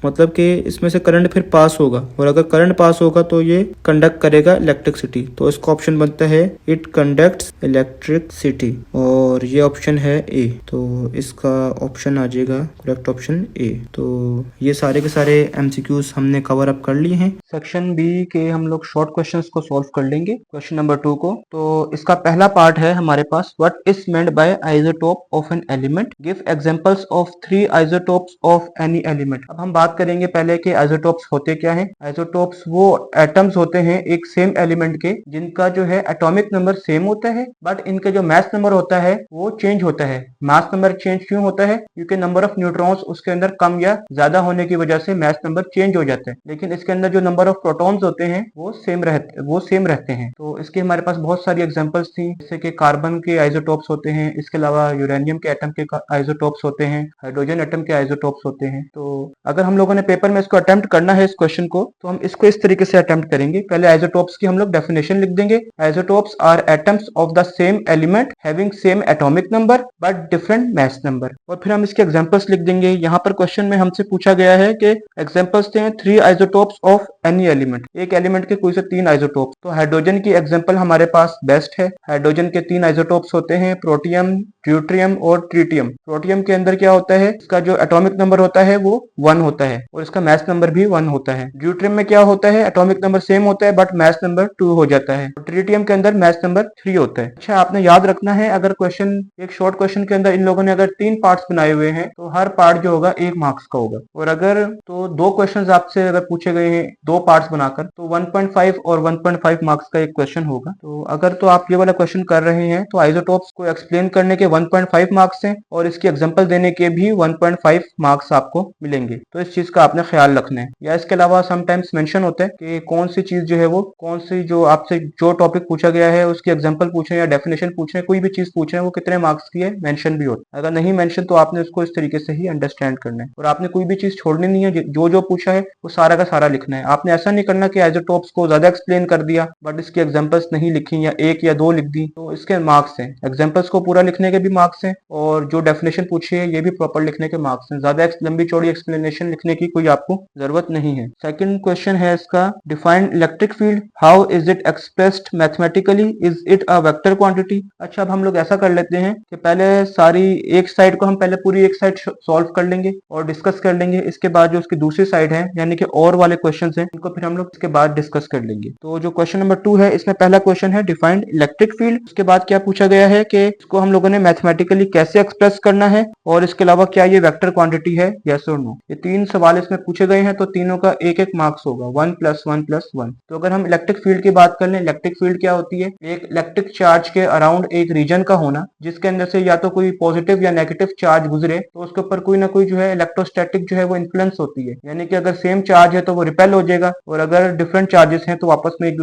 मतलब कि इसमें से करंट फिर पास होगा, और अगर करंट पास होगा तो ये कंडक्ट करेगा इलेक्ट्रिसिटी। तो इसका ऑप्शन बनता है इट कंडक्ट्स इलेक्ट्रिसिटी, और ये ऑप्शन है ए। तो इसका ऑप्शन आ जाएगा करेक्ट ऑप्शन ए। तो ये सारे के सारे एमसीक्यूज हमने कवर अप कर लिए हैं। सेक्शन बी के हम लोग शॉर्ट क्वेश्चंस को सॉल्व कर लेंगे। क्वेश्चन नंबर 2 को, तो इसका पहला पार्ट है हमारे पास, what is meant by isotope of an element? Give examples of 3 isotopes of any element. अब हम बात करेंगे पहले कि आइसोटोप्स होते क्या हैं। आइसोटोप्स वो एटम्स होते हैं एक सेम एलिमेंट के जिनका जो है एटॉमिक नंबर सेम होता है, बट इनका जो मास नंबर होता है वो चेंज होता है। मास नंबर चेंज क्यों होता है? क्योंकि नंबर ऑफ न्यूट्रॉन्स उसके अंदर कम या ज्यादा होने की वजह से मास नंबर चेंज हो जाता है, लेकिन इसके अंदर जो नंबर ऑफ प्रोटॉन्स होते हैं वो सेम रहते हैं। तो इसके हमारे पास बहुत सारी एग्जांपल्स थी, जैसे कि कार्बन के आइसोटोप्स होते हैं, इसके अलावा यूरेनियम के एटम के आइसोटोप्स होते हैं, हाइड्रोजन एटम के आइसोटोप्स होते हैं। तो अगर हम लोगों ने पेपर में इसको अटेम्प्ट करना है इस क्वेश्चन को, तो हम इसको इस तरीके से अटेम्प्ट करेंगे। पहले आइसोटोप्स की हम लोग डेफिनेशन लिख देंगे। Isotopes are atoms of the same element having same atomic number but different mass number. और फिर हम इसके एग्जांपल्स लिख देंगे। यहाँ पर क्वेश्चन में हमसे पूछा गया है कि एग्जांपल्स थे 3 आइसोटोप्स ऑफ एनी एलिमेंट, एक एलिमेंट के कोई से 3 आइसोटोप्स। तो हाइड्रोजन की एग्जांपल हमारे पास बेस्ट है। हाइड्रोजन के 3 आइसोटोप्स होते हैं, प्रोटियम, ड्यूट्रियम और ट्रिटियम। प्रोटियम के अंदर क्या होता है, इसका जो एटॉमिक नंबर होता है वो 1 होता है और इसका मास नंबर भी 1 होता है। ड्यूट्रियम में क्या होता है, एटॉमिक नंबर सेम होता है बट मास नंबर 2 हो जाता है। ट्रिटियम के अंदर मास नंबर 3 होता है। अच्छा, आपने याद रखना है, अगर क्वेश्चन एक शॉर्ट क्वेश्चन के अंदर इन लोगों ने अगर 3 पार्ट्स बनाए हुए हैं तो हर पार्ट जो होगा 1 मार्क्स का होगा, और अगर तो 2 क्वेश्चंस आपसे अगर पूछे गए हैं 2 पार्ट्स बनाकर तो 1.5 और 1.5 मार्क्स का एक क्वेश्चन होगा। तो अगर तो आप ये वाला क्वेश्चन कर रहे हैं तो आइसोटोप्स को एक्सप्लेन करने के 1.5 मार्क्स हैं और इसकी एग्जांपल देने के भी 1.5 मार्क्स आपको मिलेंगे। तो इस चीज का आपने ख्याल रखना है। या इसके अलावा समटाइम्स मेंशन होता है कि कौन सी चीज जो है वो कौन सी जो आपसे जो टॉपिक पूछा गया है उसकी एग्जांपल पूछ रहे हैं या डेफिनेशन पूछ रहे हैं, कोई भी चीज पूछ रहे हैं वो कितने मार्क्स की है मेंशन भी होता है। अगर नहीं मेंशन तो आपने उसको इस तरीके से ही अंडरस्टैंड करना है, और आपने कोई भी चीज छोड़नी छोड़नी नहीं है, जो जो पूछा है वो सारा का सारा लिखना है। आपने ऐसा नहीं करना कि आइसोटोप्स को ज्यादा एक्सप्लेन कर दिया बट इसकी एग्जांपल्स नहीं लिखी या एक या दो लिख दी, तो इसके मार्क्स हैं। एग्जांपल्स को पूरा लिखने के भी मार्क्स हैं और जो डेफिनेशन पूछी है ये भी प्रॉपर लिखने के मार्क्स हैं। ज्यादा लंबी चौड़ी एक्सप्लेनेशन लिखने की कोई आपको जरूरत नहीं है। सेकंड क्वेश्चन है इसका, define electric field, how is it expressed mathematically, is it a vector quantity. अच्छा, अब हम लोग ऐसा कर लेते हैं कि पहले सारी एक साइड को हम पहले पूरी एक साइड सॉल्व कर लेंगे और डिस्कस कर लेंगे। इसके बाद जो उसकी दूसरी साइड है यानी कि और वाले क्वेश्चंस हैं उनको फिर हम लोग इसके बाद डिस्कस कर लेंगे। तो जो क्वेश्चन नंबर 2 है इसमें पहला क्वेश्चन है डिफाइंड इलेक्ट्रिक फील्ड। उसके बाद क्या पूछा गया है कि इसको हम लोगों ने मैथमेटिकली कैसे एक्सप्रेस करना है और इसके अलावा क्या ये वेक्टर क्वांटिटी है, यस और नो। ये 3 सवाल इसमें पूछे गए हैं तो तीनों का एक एक मार्क्स होगा, 1 + 1 + 1। तो अगर हम इलेक्ट्रिक फील्ड की बात कर लें, इलेक्ट्रिक फील्ड क्या होती है, एक इलेक्ट्रिक चार्ज के अराउंड एक रीजन का होना जिसके अंदर से या तो कोई पॉजिटिव या नेगेटिव चार्ज गुजरे तो उसके ऊपर कोई ना कोई जो है इलेक्ट्रोस्टैटिक जो है वो इन्फ्लुएंस होती है। यानी कि अगर सेम चार्ज है तो वो रिपेल हो जाएगा और अगर डिफरेंट चार्जेस हैं तो आपस में एक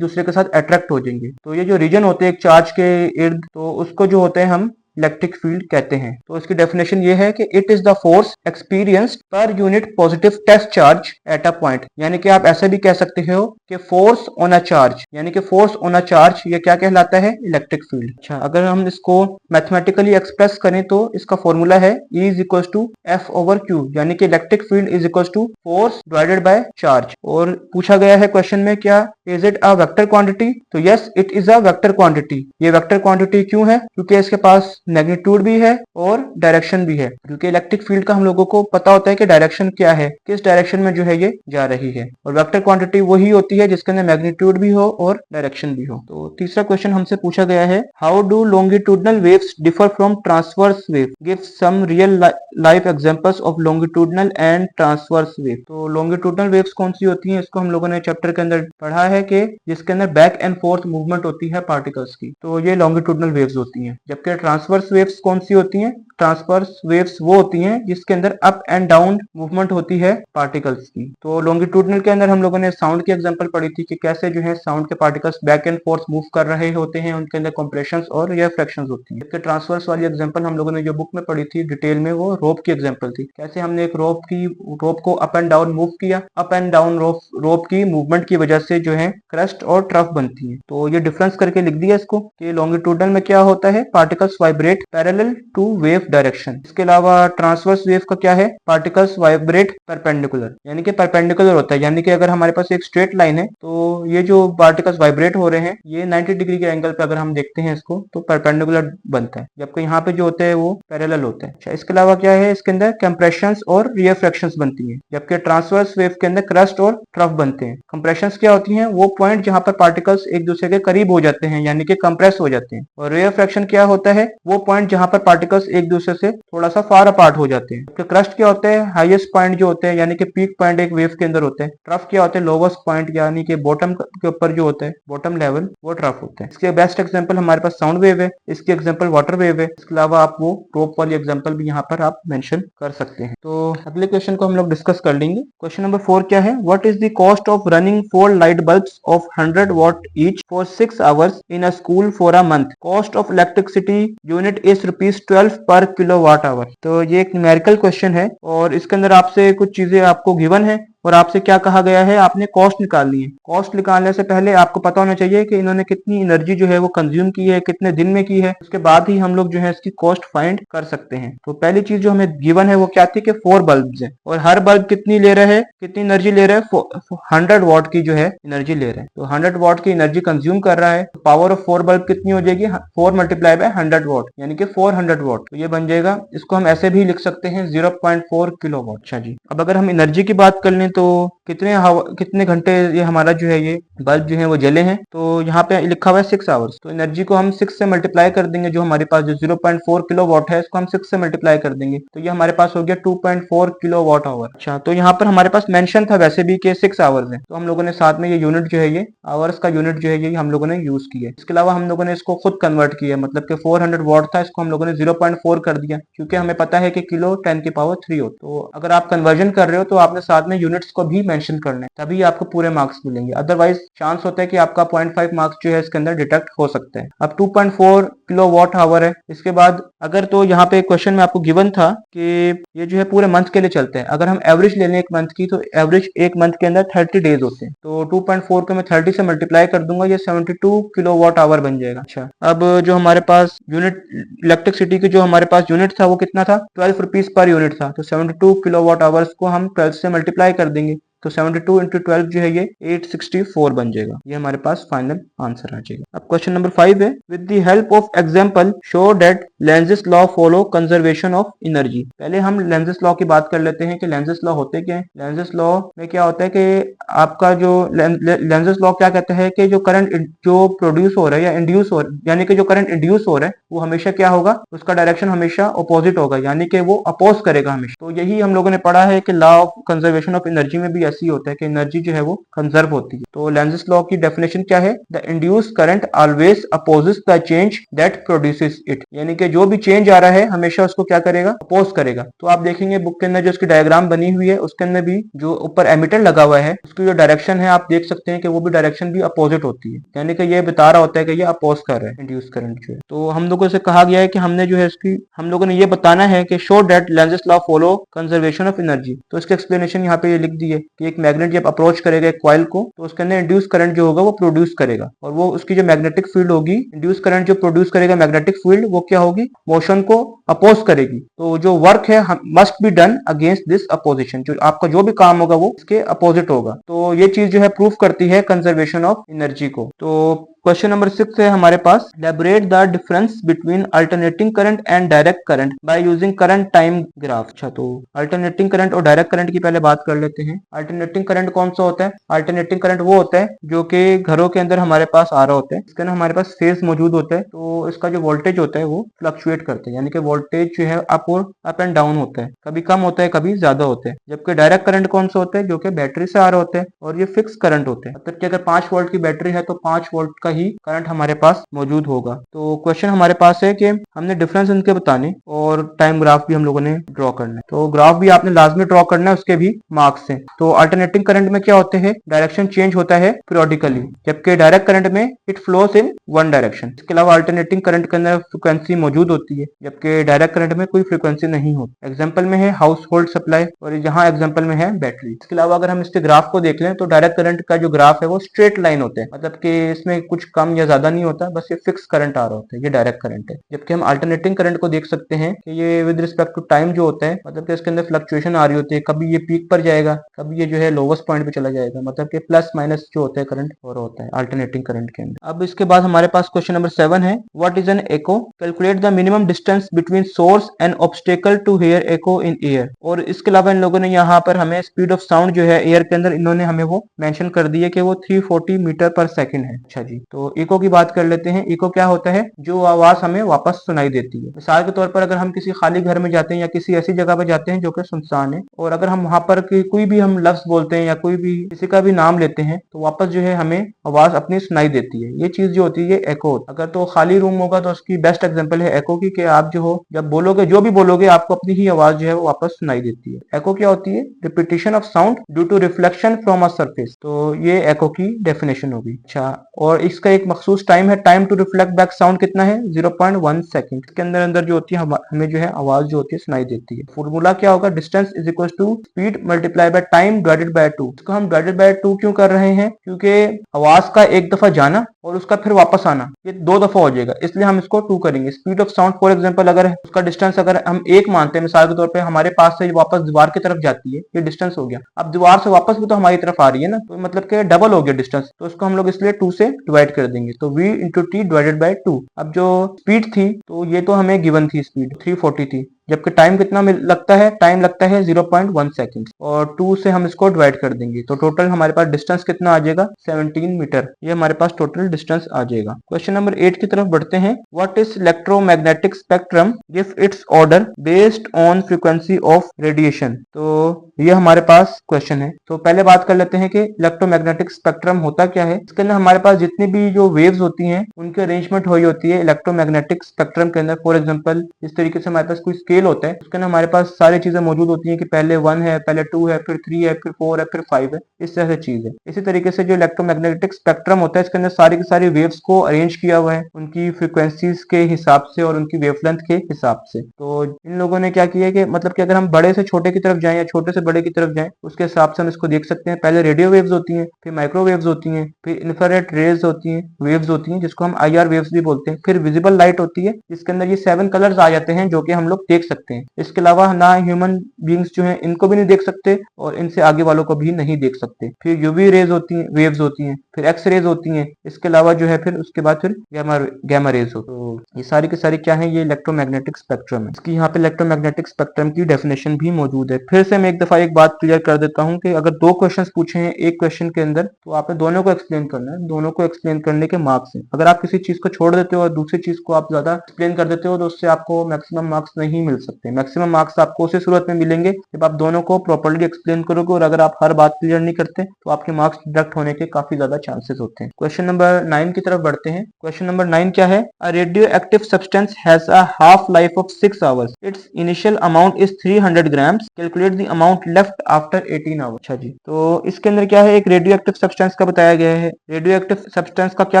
दूसरे के साथ अट्रैक्ट हो जाएंगे। तो ये जो रीजन होते हैं एक चार्ज के इर्द, तो उसको जो होते हैं हम इलेक्ट्रिक फील्ड कहते हैं। तो इसकी डेफिनेशन ये है कि it is the force experienced per unit positive test charge at a point. यानी कि आप ऐसे भी कह सकते हो कि फोर्स ऑन अ चार्ज, यानी कि फोर्स ऑन अ चार्ज ये क्या कहलाता है, इलेक्ट्रिक फील्ड। अच्छा, अगर हम इसको मैथमेटिकली एक्सप्रेस करें तो इसका फॉर्मूला है E = F/Q, यानी कि electric field = force divided by charge. और पूछा गया है क्वेश्चन में क्या, is it a vector quantity, तो yes it is a vector quantity. ये वेक्टर क्वांटिटी क्यों है, क्योंकि इसके पास मैग्नीट्यूड भी है और डायरेक्शन भी है। क्योंकि इलेक्ट्रिक फील्ड का हम लोगों को पता होता है कि डायरेक्शन क्या है, किस डायरेक्शन में जो है ये जा रही है। और वेक्टर क्वांटिटी वही होती है जिसके अंदर मैग्नीट्यूड भी हो और डायरेक्शन भी हो। तो तीसरा क्वेश्चन हमसे पूछा गया है, how do longitudinal waves differ from transverse wave, give some real life examples of longitudinal and transverse wave. तो लॉन्गिट्यूडनल वेव्स कौन सी होती हैं, इसको हम लोगों ने चैप्टर के अंदर पढ़ा है कि जिसके अंदर बैक एंड फोर्थ मूवमेंट होती है पार्टिकल्स की, तो ये लॉन्गिट्यूडनल वेव्स होती हैं। जबकि ट्रांसवर्स वेव्स कौन सी होती हैं, ट्रांसवर्स वेव्स वो होती हैं जिसके अंदर अप एंड डाउन मूवमेंट होती है पार्टिकल्स की। तो लॉन्गिट्यूडनल के अंदर हम लोगों ने साउंड की एग्जांपल पढ़ी थी कि कैसे जो है साउंड के particles back and fourth move कर रहे होते हैं, उनके अंदर कंप्रेशंस और रिफ्लेक्शंस होती हैं। जबकि ट्रांसवर्स वाली एग्जांपल हम लोगों ने जो बुक में पढ़ी थी डिटेल में, वो रोप की एग्जांपल थी। कैसे हमने एक रोप को अप एंड डाउन मूव किया, अप एंड डाउन रोप की मूवमेंट की वजह से जो है क्रस्ट और ट्रफ बनती है। तो ये डिफरेंस करके लिख दिया इसको कि लॉन्गिट्यूडनल में क्या होता है, particles vibrate parallel to wave direction. इसके अलावा ट्रांसवर्स वेव का क्या है, पार्टिकल्स वाइब्रेट परपेंडिकुलर, यानी कि परपेंडिकुलर होता है। यानी कि अगर हमारे पास एक स्ट्रेट लाइन है तो ये जो पार्टिकल्स वाइब्रेट हो रहे हैं ये 90 डिग्री के एंगल पे अगर हम देखते हैं इसको तो परपेंडिकुलर बनता है, जबकि यहाँ पे जो होते हैं वो पैरेलल होते हैं। अच्छा, इसके अलावा क्या है, इसके अंदर कंप्रेशंस और रिफ्लेक्शंस बनती हैं, जबकि ट्रांसवर्स वेव के अंदर क्रस्ट और ट्रफ बनते हैं। कंप्रेशंस क्या होती हैं, वो पॉइंट जहां पर पार्टिकल्स एक दूसरे के करीब हो जाते हैं यानी कि कंप्रेस हो जाते हैं। और रिफ्लेक्शन क्या होता है, वो पॉइंट जहां पर पार्टिकल्स एक दूसरे से थोड़ा सा फार अपार्ट हो जाते हैं। तो क्रस्ट क्या होता है, हाईएस्ट पॉइंट जो होते हैं यानी कि पीक पॉइंट एक वेव के अंदर होते हैं। ट्रफ क्या होते हैं, लोवेस्ट पॉइंट यानी कि बॉटम के ऊपर जो होता है, बॉटम लेवल, वो ट्रफ होता है। इसके बेस्ट एग्जांपल हमारे पास साउंड वेव है, इसकी एग्जांपल वाटर वेव है। इसके अलावा आप वो रोप वाली एग्जांपल भी यहाँ पर आप मेंशन कर सकते हैं। तो अगले क्वेश्चन को हम लोग डिस्कस कर लेंगे। क्वेश्चन नंबर 4 क्या है, what is the cost of running 4 light bulbs of 100 watt each for 6 hours in a school for a month? Cost of electricity unit is ₹12 per kilowatt hour। तो ये एक न्यूमेरिकल क्वेश्चन है और इसके अंदर आपसे कुछ चीजें आपको गिवन है और आपसे क्या कहा गया है, आपने कॉस्ट निकालनी है। कॉस्ट निकालने से पहले आपको पता होना चाहिए कि इन्होंने कितनी एनर्जी जो है वो कंज्यूम की है, कितने दिन में की है, उसके बाद ही हम लोग जो है इसकी कॉस्ट फाइंड कर सकते हैं। तो पहली चीज जो हमें गिवन है वो क्या थी कि 4 बल्ब्स हैं और हर बल्ब कितनी ले रहा है, कितनी एनर्जी ले रहा है, 100 वॉट की जो है एनर्जी ले रहा है। तो 100 वॉट की एनर्जी कंज्यूम कर रहा है, तो पावर ऑफ 4 बल्ब कितनी हो जाएगी, 4 × 100 वॉट यानी कि 400 वॉट। तो ये बन जाएगा, इसको हम ऐसे भी लिख सकते हैं 0.4 किलोवाट। अच्छा जी, अब अगर हम एनर्जी की बात कर लें तो कितने घंटे ये हमारा जो है ये बल्ब जो है वो जले हैं, तो यहाँ पे लिखा हुआ है 6 आवर्स। तो एनर्जी को हम 6 से मल्टीप्लाई कर देंगे, जो हमारे पास जो 0.4 किलोवाट है इसको हम 6 से मल्टीप्लाई कर देंगे तो ये हमारे पास हो गया 2.4 किलोवाट आवर। अच्छा, तो यहाँ पर हमारे पास मेंशन था वैसे भी कि 6 आवर्स है, तो हम लोगों ने साथ में ये यूनिट जो है ये आवर्स का यूनिट जो है ये हम लोगों ने यूज किया है। इसके अलावा हम लोगों ने इसको खुद कन्वर्ट किया, मतलब कि 400 वॉट था, इसको हम लोगों ने 0.4 कर दिया क्योंकि हमें पता है कि किलो 10⁻³ हो। तो अगर आप कन्वर्जन कर रहे हो तो आपने साथ में यूनिट्स को भी मेंशन मेंशन करना है, तभी आपको पूरे मार्क्स मिलेंगे। अदरवाइज चांस होता है कि आपका 0.5 मार्क्स जो है इसके अंदर डिडक्ट हो सकते हैं। अब 2.4 किलोवाट आवर है। इसके बाद अगर तो यहाँ पे क्वेश्चन में आपको गिवन था कि ये जो है पूरे मंथ के लिए चलते हैं। अगर हम एवरेज ले लें एक मंथ की, तो एवरेज एक मंथ के अंदर 30 डेज होते हैं। तो 2.4 को मैं 30 से मल्टीप्लाई कर दूंगा, ये 72 किलोवाट आवर बन जाएगा। अच्छा, अब जो हमारे पास यूनिट इलेक्ट्रिसिटी की जो हमारे पास यूनिट था वो कितना था, 12 रुपीज पर यूनिट था। तो 72 किलोवाट आवर्स को हम 12 से मल्टीप्लाई कर देंगे, तो 72 इंटू 12 जो है ये 864 बन जाएगा। ये हमारे पास फाइनल आंसर आ जाएगा। अब क्वेश्चन नंबर 5 है, with the help of example show that Lenz's law follow conservation of energy. पहले हम लेंज़ेस लॉ की बात कर लेते हैं कि लेंज़ेस लॉ होते क्या है। लेंज़ेस लॉ में क्या होता है कि आपका जो लेंज़ेस लॉ क्या कहता है कि जो करंट जो प्रोड्यूस हो रहा है या इंड्यूस हो, यानी कि जो करंट इंड्यूस हो रहा है वो हमेशा क्या होगा, उसका डायरेक्शन हमेशा अपोजिट होगा, यानी कि वो अपोज करेगा हमेशा। तो यही हम लोगों ने पढ़ा है कि law of conservation of energy में भी ऐसी होता है कि एनर्जी जो है वो कंजर्व होती है। तो लेंज़ेस लॉ की डेफिनेशन क्या है, the induce current always opposes the change that produces it, यानी कि जो भी चेंज आ रहा है हमेशा उसको क्या करेगा, अपोज करेगा। तो आप देखेंगे बुक के अंदर जो उसकी डायग्राम बनी हुई है उसके अंदर भी जो ऊपर एमीटर लगा हुआ है उसकी जो डायरेक्शन है आप देख सकते हैं कि वो भी डायरेक्शन भी अपोजिट होती है, यानी कि ये बता रहा होता है कि ये अपोज कर रहा है इंड्यूस करंट जो है। तो हम लोगों से कहा गया है कि हमने जो है इसकी हम लोगों ने ये बताना है कि show that Lenz's law follow conservation of energy. तो इसकी एक्सप्लेनेशन यहाँ पे ये लिख दी है कि एक मैग्नेट जब अप्रोच करेगा एक कॉइल को तो उसके अंदर इंड्यूस करंट जो होगा वो प्रोड्यूस करेगा, और वो उसकी जो मैग्नेटिक फील्ड होगी, इंड्यूस करंट जो प्रोड्यूस करेगा मैग्नेटिक फील्ड, वो क्या होगी, मोशन को अपोज करेगी। तो जो वर्क है must be done against this opposition, जो आपका जो भी काम होगा वो इसके अपोजिट होगा। तो ये चीज जो है प्रूफ करती है कंजर्वेशन ऑफ एनर्जी को। तो क्वेश्चन नंबर 6 है हमारे पास, elaborate the difference between alternating current and direct current by using current time graph. अच्छा, तो अल्टरनेटिंग करंट और डायरेक्ट करंट की पहले बात कर लेते हैं। अल्टरनेटिंग करंट कौन सा होता है, अल्टरनेटिंग करंट वो होता है जो कि घरों के अंदर हमारे पास आ रहा होता है, इसके अंदर हमारे पास फेज मौजूद होता है, तो इसका जो वोल्टेज होता है वो फ्लक्चुएट करता है, यानी कि वोल्टेज जो है अप एंड डाउन होता है, कभी कम होता है कभी ज्यादा होता है। जबकि डायरेक्ट करंट कौन सा होता है, जो कि बैटरी से आ रहा होता है और ये फिक्स करंट होता है, मतलब कि अगर 5 वोल्ट की बैटरी है तो 5 वोल्ट का ही करंट हमारे पास मौजूद होगा। तो क्वेश्चन हमारे पास है कि हमने डिफरेंस इनके बताने और टाइम ग्राफ भी हम लोगों ने ड्रॉ करना है। तो ग्राफ भी आपने लाजमी ड्रॉ करना है, उसके भी मार्क्स हैं। तो अल्टरनेटिंग करंट में क्या होते हैं, डायरेक्शन चेंज होता है पीरियोडिकली, जबकि डायरेक्ट करंट में it flows in one direction. इसके अलावा अल्टरनेटिंग करंट के अंदर फ्रीक्वेंसी मौजूद होती है, जबकि डायरेक्ट करंट में कोई फ्रीक्वेंसी नहीं होती। एग्जाम्पल में है हाउस होल्ड सप्लाई और यहाँ एग्जाम्पल में है बैटरी। इसके अलावा अगर हम इसके ग्राफ को देख लें तो डायरेक्ट करंट का जो ग्राफ है वो स्ट्रेट लाइन होता है, मतलब कि इसमें कुछ कम या ज्यादा नहीं होता, बस ये फिक्स करंट आ रहा होता है, ये डायरेक्ट करंट है। जबकि हम अल्टरनेटिंग करंट को देख सकते हैं कि ये विद रिस्पेक्ट टू टाइम जो होता है, मतलब कि इसके अंदर फ्लक्चुएशन आ रही होती है, कभी ये पीक पर जाएगा कभी ये जो है लोवेस्ट पॉइंट पे चला जाएगा, मतलब कि प्लस माइनस जो होता है करंट और होता है अल्टरनेटिंग करंट के अंदर। अब इसके बाद हमारे पास क्वेश्चन नंबर 7 है, what is an echo, calculate the minimum distance between source and obstacle to hear echo in air. और इसके अलावा इन लोगों ने यहाँ पर हमें स्पीड ऑफ साउंड जो है एयर के अंदर इन्होंने हमें वो मेंशन कर दी है कि वो 340 मीटर पर सेकंड है। अच्छा जी, तो इको की बात कर लेते हैं। इको क्या होता है, जो आवाज हमें वापस सुनाई देती है। मिसाल के तौर पर अगर हम किसी खाली घर में जाते हैं या किसी ऐसी जगह पर जाते हैं जो कि सुनसान है, और अगर हम वहां पर कोई भी हम लफ्ज बोलते हैं या कोई भी किसी का भी नाम लेते हैं तो वापस जो है हमें आवाज अपनी सुनाई देती है। ये चीज जो होती है ये एको। अगर तो खाली रूम होगा तो उसकी बेस्ट एग्जांपल है एको की, कि आप जो हो जब बोलोगे जो भी बोलोगे आपको अपनी ही आवाज जो है वो वापस सुनाई देती है। एको क्या होती है, repetition of sound due to reflection from a surface. तो ये एको की डेफिनेशन होगी। अच्छा, और इसका एक मखसूस टाइम है, time to reflect back sound कितना है, 0.1 सेकंड। इसके अंदर अंदर जो होती है हमें जो है आवाज जो होती है सुनाई देती है। फॉर्मूला क्या होगा, distance is equal to speed multiply by time divided by 2। इसको हम डिवाइडेड बाय 2 क्यों कर रहे हैं, क्योंकि आवाज का एक दफा जाना और उसका फिर वापस आना ये 2 दफा हो जाएगा, इसलिए हम इसको 2 करेंगे। Speed of sound for example अगर उसका डिस्टेंस अगर हम 1 मानते हैं, मिसाल के तौर पे हमारे पास से वापस दीवार की तरफ जाती है, ये डिस्टेंस हो गया। अब दीवार से वापस भी तो हमारी तरफ आ रही है ना, तो मतलब कि डबल हो गया डिस्टेंस, तो इसको हम लोग इसलिए 2 से डिवाइड कर देंगे, तो v into T divided by 2। अब जो स्पीड थी तो ये तो हमें गिवन थी, स्पीड 340 थी, जबकि टाइम कितना लगता है, टाइम लगता है 0.1 सेकंड, और 2 से हम इसको डिवाइड कर देंगे तो टोटल हमारे पास डिस्टेंस कितना आ जाएगा, 17 मीटर। ये हमारे पास टोटल डिस्टेंस आ जाएगा। क्वेश्चन नंबर 8 की तरफ बढ़ते हैं। What is electromagnetic spectrum give its order based on frequency of radiation. तो ये हमारे पास क्वेश्चन है। तो पहले बात कर लेते हैं कि इलेक्ट्रोमैग्नेटिक स्पेक्ट्रम होता क्या है। इसके अंदर हमारे पास जितनी भी जो वेव्स होती हैं उनकी अरेंजमेंट हुई होती है इलेक्ट्रोमैग्नेटिक स्पेक्ट्रम के अंदर। फॉर एग्जांपल इस तरीके से हमारे पास कोई स्केल स्केल होता है उसके अंदर हमारे पास सारी चीजें मौजूद होती हैं कि पहले 1 है, पहले 2 है, फिर 3 है, फिर 4 है, फिर 5 है, इस तरह से चीज है। इसी तरीके से जो इलेक्ट्रोमैग्नेटिक स्पेक्ट्रम होता है इसके अंदर सारी की सारी वेव्स को अरेंज किया हुआ है उनकी फ्रीक्वेंसीज के हिसाब से और उनकी वेवलेंथ के हिसाब से। तो इन लोगों ने क्या किया है कि मतलब कि अगर हम बड़े से छोटे की तरफ जाएं या छोटे से बड़े की तरफ जाएं उसके हिसाब से हम इसको देख सकते हैं। पहले रेडियो वेव्स होती हैं, फिर माइक्रोवेव्स होती हैं, फिर इंफ्रारेड रेज होती हैं, वेव्स होती हैं जिसको हम IR वेव्स भी बोलते हैं, फिर विजिबल लाइट होती है जिसके अंदर ये 7 कलर्स आ जाते हैं जो कि हम लोग देख सकते हैं। इसके अलावा ना ह्यूमन बींग्स जो हैं इनको भी नहीं देख सकते और इनसे आगे वालों को भी नहीं देख सकते। फिर यूवी रेज होती हैं, वेव्स होती हैं, फिर एक्स रेज होती हैं, इसके अलावा जो है फिर उसके बाद फिर गैमा रेज हो। तो ये सारी की सारी क्या है, ये इलेक्ट्रोमैग्नेटिक स्पेक्ट्रम है। इसकी यहाँ पे इलेक्ट्रोमैग्नेटिक स्पेक्ट्रम की डेफिनेशन भी मौजूद है। फिर से मैं एक दफा एक बात क्लियर कर देता हूँ कि अगर 2 क्वेश्चंस पूछे हैं एक क्वेश्चन के अंदर तो आपने दोनों को एक्सप्लेन करना है, दोनों को एक्सप्लेन करने के मार्क्स हैं। अगर आप किसी चीज को छोड़ देते हो और दूसरी चीज को आप ज्यादा एक्सप्लेन कर देते हो तो उससे आपको मैक्सिमम मार्क्स नहीं मिल सकते। मैक्सिमम मार्क्स आपको उसी सूरत में मिलेंगे जब आप दोनों को प्रॉपर्ली एक्सप्लेन करोगे और अगर आप हर बात क्लियर नहीं करते तो आपके मार्क्स डिडक्ट होने के काफी ज्यादा चांसेस होते हैं। क्वेश्चन नंबर 9 की तरफ बढ़ते हैं। क्वेश्चन नंबर 9 क्या है, a radio active substance has a half life of 6 hours, it's initial amount is 300 grams, calculate the amount left after 18 hours. अच्छा जी, तो इसके अंदर क्या है, एक रेडियो एक्टिव सब्सटेंस का बताया गया है। रेडियो एक्टिव सब्सटेंस का क्या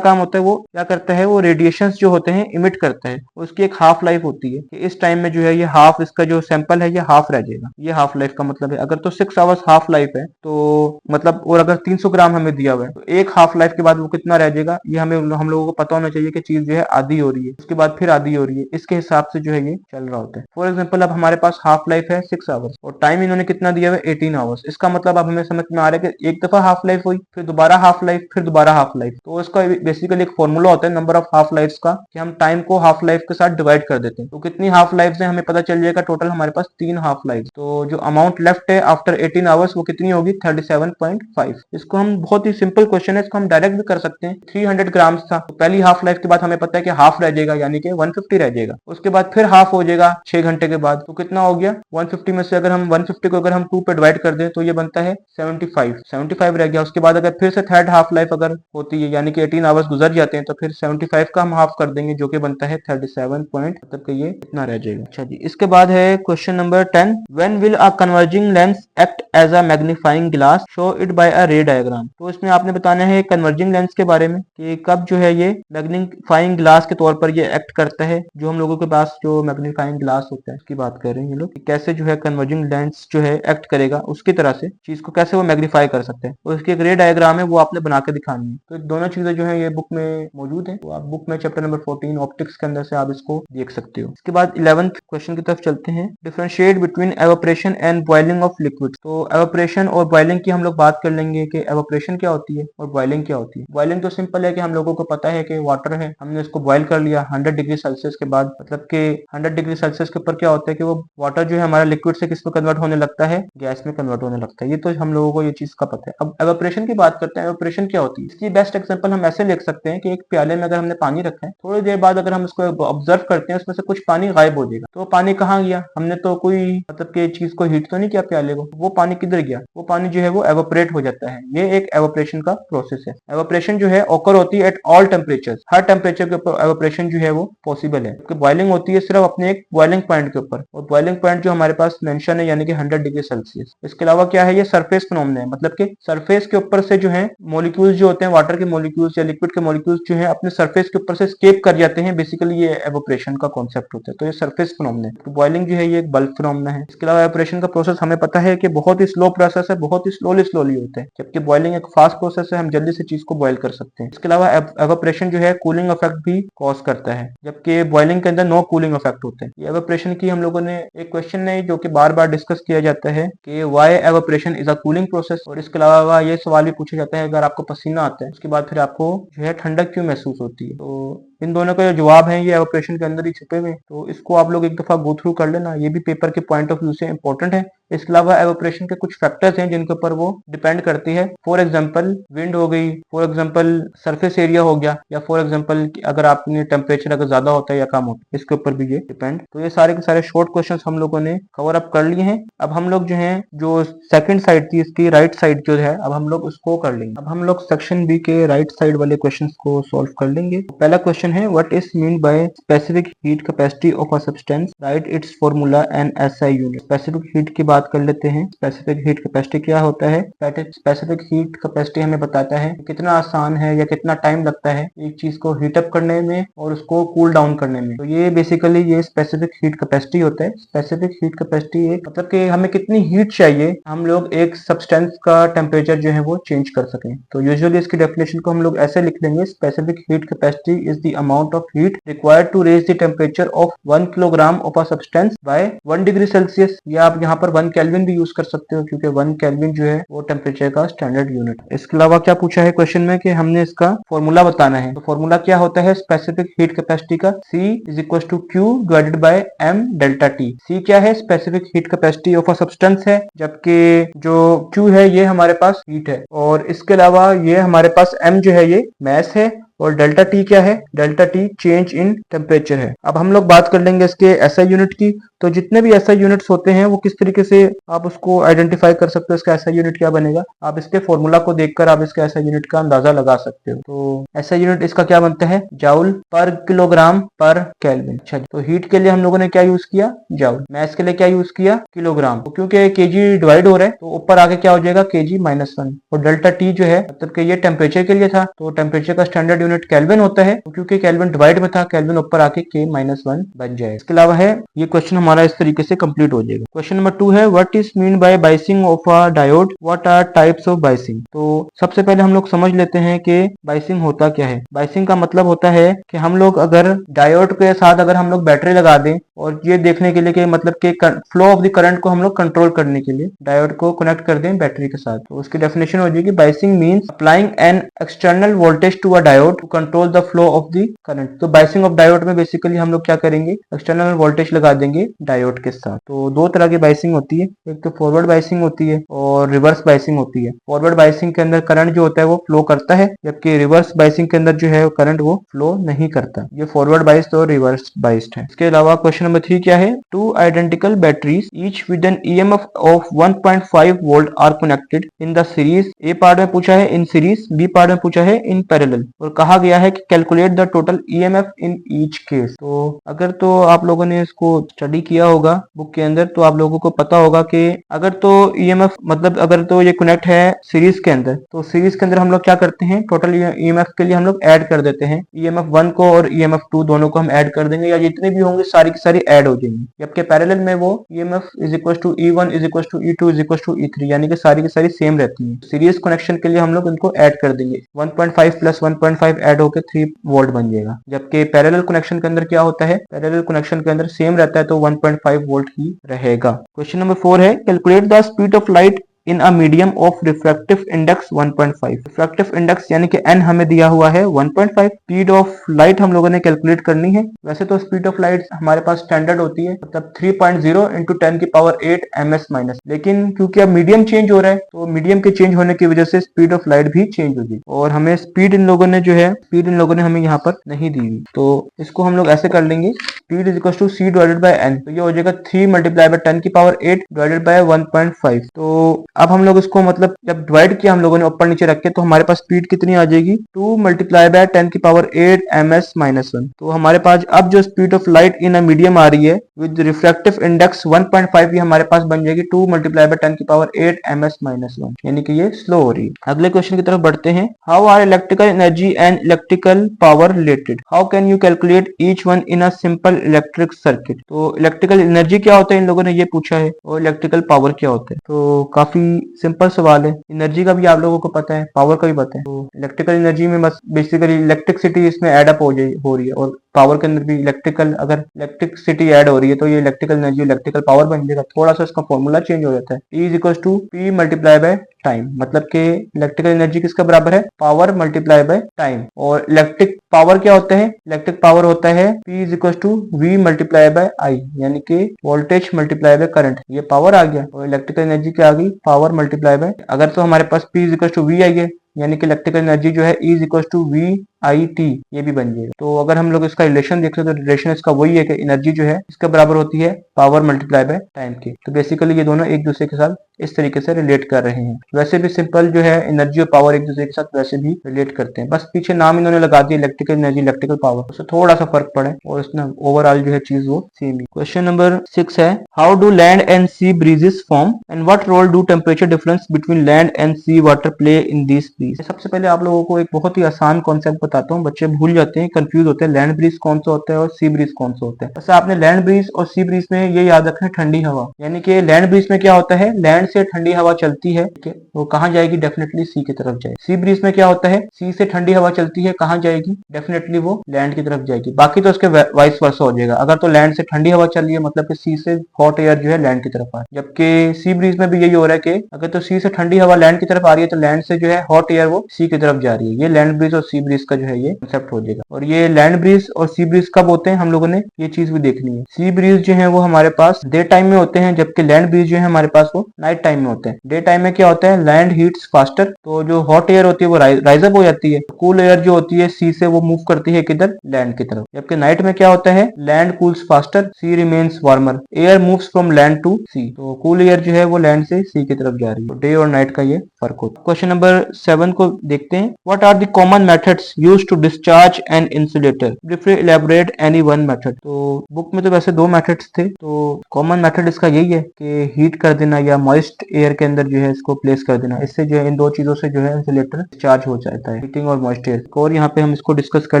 काम होता है, वो क्या करता है, वो रेडिएशंस जो होते हैं इमिट करता है, उसकी एक हाफ लाइफ होती है कि इस टाइम में जो है ये हाफ, इसका जो सैंपल है ये हाफ रह जाएगा। ये हाफ लाइफ का मतलब है। अगर तो 6 आवर्स हाफ लाइफ है तो मतलब, और अगर 300 ग्राम हमें दिया हुआ है तो एक हाफ लाइफ के बाद वो कितना रह जाएगा, ये हमें हम लोगों को पता होना चाहिए कि चीज जो है आधी हो रही है, उसके बाद फिर आधी हो रही है, इसके हिसाब से जो है ये चल रहा होता है। फॉर एग्जाम्पल अब हमारे पास हाफ लाइफ है 6 आवर्स और टाइम इन्होंने कितना दिया हुआ है 18 आवर्स। इसका मतलब अब हमें समझ में आ रहा है कि एक दफा हाफ लाइफ हुई, फिर दोबारा हाफ लाइफ, फिर दोबारा हाफ लाइफ। तो इसका बेसिकली एक फॉर्मूला होता है नंबर ऑफ हाफ लाइफ का कि हम टाइम को हाफ लाइफ के साथ डिवाइड कर देते हैं। तो कितनी हाफ लाइफ है हमें पता चल जाएगा, टोटल हमारे पास 3 हाफ लाइफ। तो जो अमाउंट लेफ्ट है आफ्टर 18 आवर्स वो कितनी होगी, 37.5। इसको हम, बहुत ही सिंपल क्वेश्चन है, इसको हम डायरेक्ट भी कर सकते हैं। 300 ग्राम्स था तो पहली हाफ लाइफ के बाद हमें पता है कि हाफ रह जाएगा यानी कि 150 रह जाएगा। उसके बाद फिर हाफ हो जाएगा 6 घंटे के बाद, तो कितना हो गया 150 में से अगर हम 150 को अगर हम 2 पे डिवाइड कर दें तो ये बनता है 75 रह गया। उसके बाद अगर फिर से थर्ड हाफ लाइफ अगर होती है यानी कि 18 आवर्स गुजर जाते हैं तो फिर 75 का हम हाफ कर देंगे जो कि बनता है 37 पॉइंट, मतलब कि ये इतना रह जाएगा। अच्छा जी, इसके बाद है question number 10, when will a converging lens act as a magnifying glass, show it by a ray diagram. तो इसमें आपने बताना है कन्वर्जिंग लेंस के बारे में कि कब जो है ये मैग्नीफाइंग ग्लास के तौर पर ये एक्ट करता है। जो हम लोगों के पास जो मैग्नीफाइंग ग्लास होता है उसकी बात कर रहे हैं ये लोग, कैसे जो है कन्वर्जिंग लेंस जो है एक्ट करेगा उसकी तरह से चीज को कैसे वो मैग्नीफाई कर सकते हैं, और उसकी एक रे डायग्राम है वो आपने बना के दिखानी है। तो दोनों चीजें जो है ये बुक में मौजूद है, तो आप बुक में चैप्टर नंबर 14 ऑप्टिक्स के अंदर से आप इसको देख सकते हो। इसके बाद 11th क्वेश्चन की तरफ चलते हैं, differentiate between evaporation and boiling of liquid. तो एवापोरेशन और बॉइलिंग की हम लोग बात कर लेंगे कि एवापोरेशन क्या होती है और बॉइलिंग क्या होती है। बॉइलिंग तो सिंपल है कि हम लोगों को पता है कि वाटर है, हमने इसको बॉइल कर लिया 100 डिग्री सेल्सियस के बाद, मतलब कि 100 डिग्री सेल्सियस के ऊपर क्या होता है कि वो वाटर जो है हमारा लिक्विड से किस में कन्वर्ट होने लगता है, गैस में कन्वर्ट होने लगता है। ये तो हम लोगों को ये चीज का पता है। अब एवापोरेशन की बात करते हैं, एवापोरेशन क्या होती है। इसकी बेस्ट एग्जांपल हम ऐसे लिख सकते हैं कि एक प्याले में अगर हमने पानी रखा है, थोड़ी देर बाद अगर हम इसको ऑब्जर्व करते हैं उसमें से कुछ पानी गायब हो जाएगा। तो वो पानी कहाँ गया, हमने तो कोई मतलब कि चीज को हीट तो नहीं किया प्याले को, वो पानी किधर गया, वो पानी जो है वो एवापोरेट हो जाता है। ये एक एवापोरेशन का प्रोसेस है। एवापोरेशन जो है ऑकर होती है at all temperature, her temperature के ऊपर एवापोरेशन जो है वो पॉसिबल है। बॉइलिंग होती है सिर्फ अपने एक बॉइलिंग पॉइंट के ऊपर, और बॉइलिंग पॉइंट जो हमारे पास मेंशन है यानी कि 100 डिग्री सेल्सियस। इसके अलावा क्या है, ये सरफेस फिनोमेना है, मतलब कि सरफेस के ऊपर से जो है मॉलिक्यूल्स जो होते हैं, वाटर के मॉलिक्यूल्स या लिक्विड के मॉलिक्यूल्स जो है अपने सरफेस के ऊपर से एस्केप कर जाते हैं। बेसिकली ये एवापोरेशन का कॉन्सेप्ट होता है। तो ये सरफेस फिनोमेना है। तो बॉइलिंग जो है ये एक बल्क फिनोमेना है। इसके अलावा एवापोरेशन का प्रोसेस हमें पता है कि बहुत ही स्लो प्रोसेस है, बहुत ही स्लोली होता है, जबकि बॉइलिंग एक फास्ट प्रोसेस है, हम जल्दी से चीज को बॉइल कर सकते हैं। इसके अलावा एवापोरेशन जो है कूलिंग इफेक्ट भी कॉज करता है, जबकि बॉइलिंग के अंदर नो कूलिंग इफेक्ट होते हैं। ये एवापोरेशन की हम लोगों ने एक क्वेश्चन है जो कि बार बार डिस्कस किया जाता है कि why evaporation is a cooling process. और इसके अलावा ये सवाल भी पूछा जाता है अगर आपको पसीना आता है उसके बाद फिर आपको जो है ठंडक क्यों महसूस होती है। तो इन दोनों का जो जवाब है ये एवापोरेशन के अंदर ही छुपे हुए हैं। तो इसको आप लोग एक दफा गो थ्रू कर लेना, ये भी पेपर के पॉइंट ऑफ व्यू से इंपॉर्टेंट है। इसके अलावा एवोपरेशन के कुछ फैक्टर्स हैं जिनके ऊपर वो डिपेंड करती है। फॉर एग्जाम्पल विंड हो गई, फॉर एग्जाम्पल सरफेस एरिया हो गया, या फॉर एग्जाम्पल अगर आपने टेम्परेचर अगर ज्यादा होता है या कम होता है, इसके ऊपर भी ये डिपेंड। तो ये सारे के सारे शॉर्ट क्वेश्चंस हम लोगों ने कवर अप कर लिए हैं। अब हम लोग जो है जो सेकंड साइड थी इसकी राइट साइड जो है अब हम लोग उसको कर लेंगे। अब हम लोग सेक्शन बी के राइट साइड वाले क्वेश्चंस को सॉल्व कर लेंगे। पहला क्वेश्चन है what is mean by specific heat capacity of a substance, right it's formula and SI unit. Specific heat की बात कर लेते हैं। स्पेसिफिक हीट कैपेसिटी क्या होता है? स्पेसिफिक हीट कैपेसिटी हमें बताता है कितना आसान है या कितना टाइम लगता है एक चीज को हीट अप करने में और उसको कूल डाउन करने में। तो ये बेसिकली ये स्पेसिफिक हीट कैपेसिटी होता है। स्पेसिफिक हीट कैपेसिटी मतलब कि हमें कितनी हीट चाहिए हम लोग एक सब्सटेंस का टेम्परेचर जो है वो चेंज कर सकें। तो यूजुअली इसकी डेफिनेशन को हम लोग ऐसे लिख लेंगे, specific heat capacity is the amount of heat required to raise the temperature of 1 kilogram of a substance by 1 degree Celsius, या आप यहाँ पर 1 केल्विन भी यूज कर सकते हो क्योंकि 1 केल्विन जो है वो टेम्परेचर का स्टैंडर्ड यूनिट। इसके अलावा क्या पूछा है क्वेश्चन में कि हमने इसका फॉर्मूला बताना है। तो फॉर्मूला क्या होता है स्पेसिफिक हीट कैपेसिटी का? C is equal to Q divided by M delta T। C क्या है? Specific heat capacity of a substance है, जबकि जो Q है ये हमारे पास हीट है, और इसके अलावा ये हमारे पास M जो है ये मास है, और डेल्टा टी क्या है? Delta T change in temperature है। अब हम लोग बात कर लेंगे इसके एसआई यूनिट की। तो जितने भी एसआई यूनिट्स होते हैं वो किस तरीके से आप उसको आइडेंटिफाई कर सकते हो, इसका एसआई यूनिट क्या बनेगा? आप इसके फॉर्मूला को देखकर आप इसका एसआई यूनिट का अंदाजा लगा सकते हो। तो एसआई यूनिट इसका क्या बनता है? जाउल पर किलोग्राम पर केल्विन। अच्छा, तो हीट के लिए हम लोगों ने क्या यूज किया? जाउल। मास के लिए क्या यूज किया? किलोग्राम। तो क्योंकि केजी डिवाइड हो रहा है तो ऊपर आके क्या हो जाएगा? केजी -1। और डेल्टा टी जो है मतलब कि ये टेम्परेचर के लिए था, तो टेम्परेचर का स्टैंडर्ड यूनिट केल्विन होता है, क्योंकि केल्विन डिवाइड में था, केल्विन ऊपर आके K-1 बन जाए। इसके अलावा है ये क्वेश्चन हमारा इस तरीके से कंप्लीट हो जाएगा। क्वेश्चन नंबर 2 है what is mean by biasing of a diode, what are types of biasing. तो सबसे पहले हम लोग समझ लेते हैं कि बाइसिंग होता क्या है। बाइसिंग का मतलब होता है कि हम लोग अगर डायोड के साथ अगर हम लोग बैटरी लगा दें, और ये देखने के लिए कि मतलब कि फ्लो ऑफ द करंट को हम लोग कंट्रोल करने के लिए डायोड को कनेक्ट कर दें बैटरी के साथ, तो उसकी डेफिनेशन हो जाएगी biasing means applying an external voltage to a diode to control the flow of the current. तो बाइसिंग ऑफ डायोड में बेसिकली हम लोग क्या करेंगे? एक्सटर्नल वोल्टेज लगा देंगे डायोड के साथ। तो दो तरह की बाइसिंग होती है, एक तो फॉरवर्ड बाइसिंग होती है और रिवर्स बाइसिंग होती है। फॉरवर्ड बाइसिंग के अंदर करंट जो होता है वो फ्लो करता है, जबकि रिवर्स बाइसिंग के अंदर जो है करंट वो फ्लो नहीं करता। ये फॉरवर्ड बाइस्ड और रिवर्स बाइस्ड है। इसके अलावा क्वेश्चन नंबर 3 क्या है? Two identical batteries each with an EMF of 1.5 volt are connected in the series. A part में पूछा है इन सीरीज, बी पार्ट में पूछा है इन पैरेलल, और कहा गया है कि calculate the total EMF in each case. तो अगर तो आप लोगों ने इसको स्टडी किया होगा बुक के अंदर तो आप लोगों को पता होगा कि अगर तो ईएमएफ मतलब अगर तो ये कनेक्ट है सीरीज के अंदर, तो सीरीज के अंदर हम लोग क्या करते हैं? टोटल ईएमएफ के लिए हम लोग ऐड कर देते हैं। ईएमएफ 1 को और ईएमएफ 2 दोनों को हम ऐड कर देंगे, या जितने भी होंगे सारी की सारी ऐड हो जाएंगी। जबकि पैरेलल में वो EMF is equal to E1 is equal to E2 is equal to E3, यानी कि सारी की सारी सेम रहती है। सीरीज कनेक्शन के लिए हम लोग इनको ऐड कर देंगे, 1.5 प्लस 1.5 ऐड होकर 3 वोल्ट बन जाएगा। जबकि पैरेलल कनेक्शन के अंदर क्या होता है? पैरेलल कनेक्शन के अंदर सेम रहता है, तो 1.5 वोल्ट ही रहेगा। क्वेश्चन नंबर 4 है calculate the speed of light in a medium of refractive index 1.5। Refractive index यानी कि n हमें दिया हुआ है 1.5। स्पीड ऑफ लाइट हम लोगों ने कैलकुलेट करनी है। वैसे तो स्पीड ऑफ लाइट हमारे पास स्टैंडर्ड होती है मतलब 3.0 इंटू 10 की पावर 8 ms माइनस, लेकिन क्योंकि अब मीडियम चेंज हो रहा है तो मीडियम के चेंज होने की वजह से स्पीड ऑफ लाइट भी चेंज होगी, और हमें स्पीड इन लोगों ने हमें यहाँ पर नहीं दी हुई। तो इसको हम लोग ऐसे कर लेंगे, speed is equal to c divided by n। तो ये हो जाएगा 3 मल्टीप्लाई बाय 10 की पावर 8 डिवाइडेड बाय 1.5। तो अब हम लोग इसको मतलब जब डिवाइड किया हम लोगों ने ऊपर नीचे रख के, तो हमारे पास स्पीड कितनी आ जाएगी? 2 मल्टीप्लाई बाय 10 की पावर 8 ms माइनस 1। तो हमारे पास अब जो speed of light in a medium आ रही है विद रिफ्रैक्टिव इंडेक्स 1.5, ये हमारे पास बन जाएगी 2 मल्टीप्लाई बाय 10 की पावर 8 ms माइनस 1, यानी कि ये स्लो हो रही है। अगले क्वेश्चन की तरफ बढ़ते हैं। How are electrical energy and electrical power related? How can you calculate each one in a simple electric circuit? तो इलेक्ट्रिकल एनर्जी क्या होता है इन लोगों ने ये पूछा है, और इलेक्ट्रिकल पावर क्या होता है। तो काफी सिंपल सवाल है। एनर्जी का भी आप लोगों को पता है, पावर का भी पता है। तो इलेक्ट्रिकल एनर्जी में बस बेसिकली इलेक्ट्रिसिटी इसमें एड अप हो रही है, और पावर के अंदर भी इलेक्ट्रिकल, अगर इलेक्ट्रिसिटी ऐड हो रही है तो ये इलेक्ट्रिकल एनर्जी इलेक्ट्रिकल पावर बन जाएगा। थोड़ा सा इसका फॉर्मूला चेंज हो जाता है, E is equal to P multiply by time, मतलब कि इलेक्ट्रिकल एनर्जी किसका बराबर है, पावर मल्टीप्लाई बाय टाइम। और इलेक्ट्रिक पावर क्या होता है, इलेक्ट्रिक पावर होता है P is equal to V multiply by I, यानी कि वोल्टेज मल्टीप्लाई बाय करंट, ये पावर आ गया। और इलेक्ट्रिकल एनर्जी क्या आ गई, पावर मल्टीप्लाई बाय, अगर तो हमारे पास P is equal to V I है, यानी कि इलेक्ट्रिकल एनर्जी जो है E is equal to V I T, ये भी बन जाएगा। तो अगर हम लोग इसका रिलेशन देखें तो रिलेशन इसका वही है कि एनर्जी जो है इसके बराबर होती है पावर मल्टीप्लाई बाय टाइम की। तो बेसिकली ये दोनों एक दूसरे के साथ इस तरीके से रिलेट कर रहे हैं। वैसे भी सिंपल जो है एनर्जी और पावर एक दूसरे के साथ वैसे भी रिलेट करते हैं, बस पीछे नाम इन्होंने लगा दिया इलेक्ट्रिकल एनर्जी इलेक्ट्रिकल पावर, उससे थोड़ा सा फर्क पड़े और इसमें ओवरऑल जो है चीज वो सेम ही। क्वेश्चन नंबर 6 है, how do land and sea breezes form and what role do temperature difference between land and sea water play in this breeze. सबसे पहले आप लोगों को एक बहुत ही आसान कॉन्सेप्ट बताता हूँ, बच्चे भूल जाते हैं, कंफ्यूज होते हैं, लैंड ब्रीज कौन सा होता है और सी ब्रीज कौन सा होता है। वैसे आपने लैंड ब्रीज और सी ब्रीज में ये याद रखना है, ठंडी हवा, यानी कि लैंड ब्रीज में क्या होता है, लैंड से ठंडी हवा चलती है, ठीक है, वो कहाँ जाएगी, डेफिनेटली सी की तरफ जाएगी। सी ब्रीज में क्या होता है, सी से ठंडी हवा चलती है, कहाँ जाएगी, डेफिनेटली वो लैंड की तरफ जाएगी। बाकी तो उसके वाइस वर्सा हो जाएगा, अगर तो लैंड से ठंडी हवा चल रही है मतलब कि सी से हॉट एयर जो है लैंड की तरफ आ रही है, जबकि सी ब्रीज में भी यही हो रहा है कि अगर तो सी से ठंडी हवा लैंड की तरफ आ रही है तो लैंड से जो है हॉट एयर वो सी की तरफ जा रही है। ये लैंड ब्रीज और सी ब्रीज का जो है ये कंसेप्ट हो जाएगा। और ये लैंड ब्रीज और सी ब्रीज कब होते हैं, हम लोगों ने ये चीज भी देखनी है। सी ब्रीज जो है वो हमारे पास डे टाइम में होते हैं, जबकि लैंड ब्रीज जो है हमारे पास वो नाइट टाइम में होते हैं। डे टाइम में क्या होता है, लैंड हीट्स फास्टर, तो जो हॉट एयर होती है वो राइज अप हो जाती है, कूल एयर जो होती है सी से वो मूव करती है किधर, लैंड की तरफ। जबकि नाइट में क्या होता है, land cools faster, sea remains warmer, air moves from land to sea, तो कूल एयर जो है वो लैंड से सी की तरफ जा रही है। डे और नाइट का ये फर्क होता है। क्वेश्चन नंबर 7 को देखते हैं, what are the common methods used to discharge an insulator, briefly elaborate any one method. तो बुक में तो वैसे 2 मेथड्स थे, तो कॉमन मेथड इसका यही है कि हीट कर देना या मॉइस्ट एयर के अंदर जो है इसको प्लेस कर देना, इससे जो है इन 2 चीजों से जो है इंसुलेटर डिस्चार्ज हो जाता है, हीटिंग और मॉइस्ट एयर। और यहाँ पे हम इसको डिस्कस कर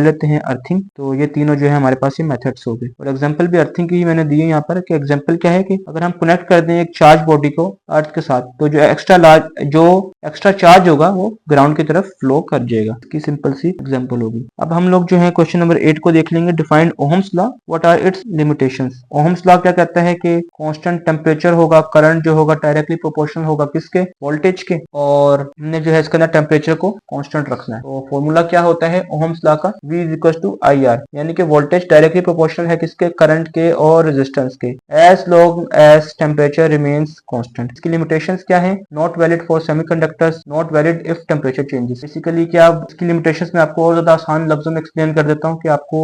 लेते हैं, अर्थिंग। तो ये तीनों जो है हमारे पास ये मेथड्स हो गए, और एग्जांपल भी अर्थिंग की ही मैंने दिए यहाँ पर। कि एग्जांपल क्या है कि अगर हम कनेक्ट कर दें एक चार्ज बॉडी को अर्थ के साथ, तो जो एक्स्ट्रा चार्ज होगा वो ग्राउंड की तरफ फ्लो कर जाएगा। इसकी सिंपल सी एग्जांपल होगी। अब हम लोग जो है क्वेश्चन नंबर 8 को देख लेंगे, define Ohm's law, what are its limitations. Ohm's law क्या कहता है कि कांस्टेंट टेम्परेचर होगा, करंट जो होगा डायरेक्टली प्रोपोर्शनल होगा किसके, वोल्टेज के, और हमने जो है इसके अंदर टेम्परेचर को कांस्टेंट रखना है। तो फॉर्मूला क्या होता है ओहम्स लॉ का, V is equal to IR, यानी कि वोल्टेज डायरेक्टली प्रोपोर्शनल है किसके, करंट के और रेजिस्टेंस के, as long as temperature remains constant. इसकी लिमिटेशंस क्या है, not valid for semiconductors, not valid if temperature changes. Basically क्या, इसकी लिमिटेशंस में आपको और ज्यादा आसान लफ्जों में एक्सप्लेन कर देता हूँ कि आपको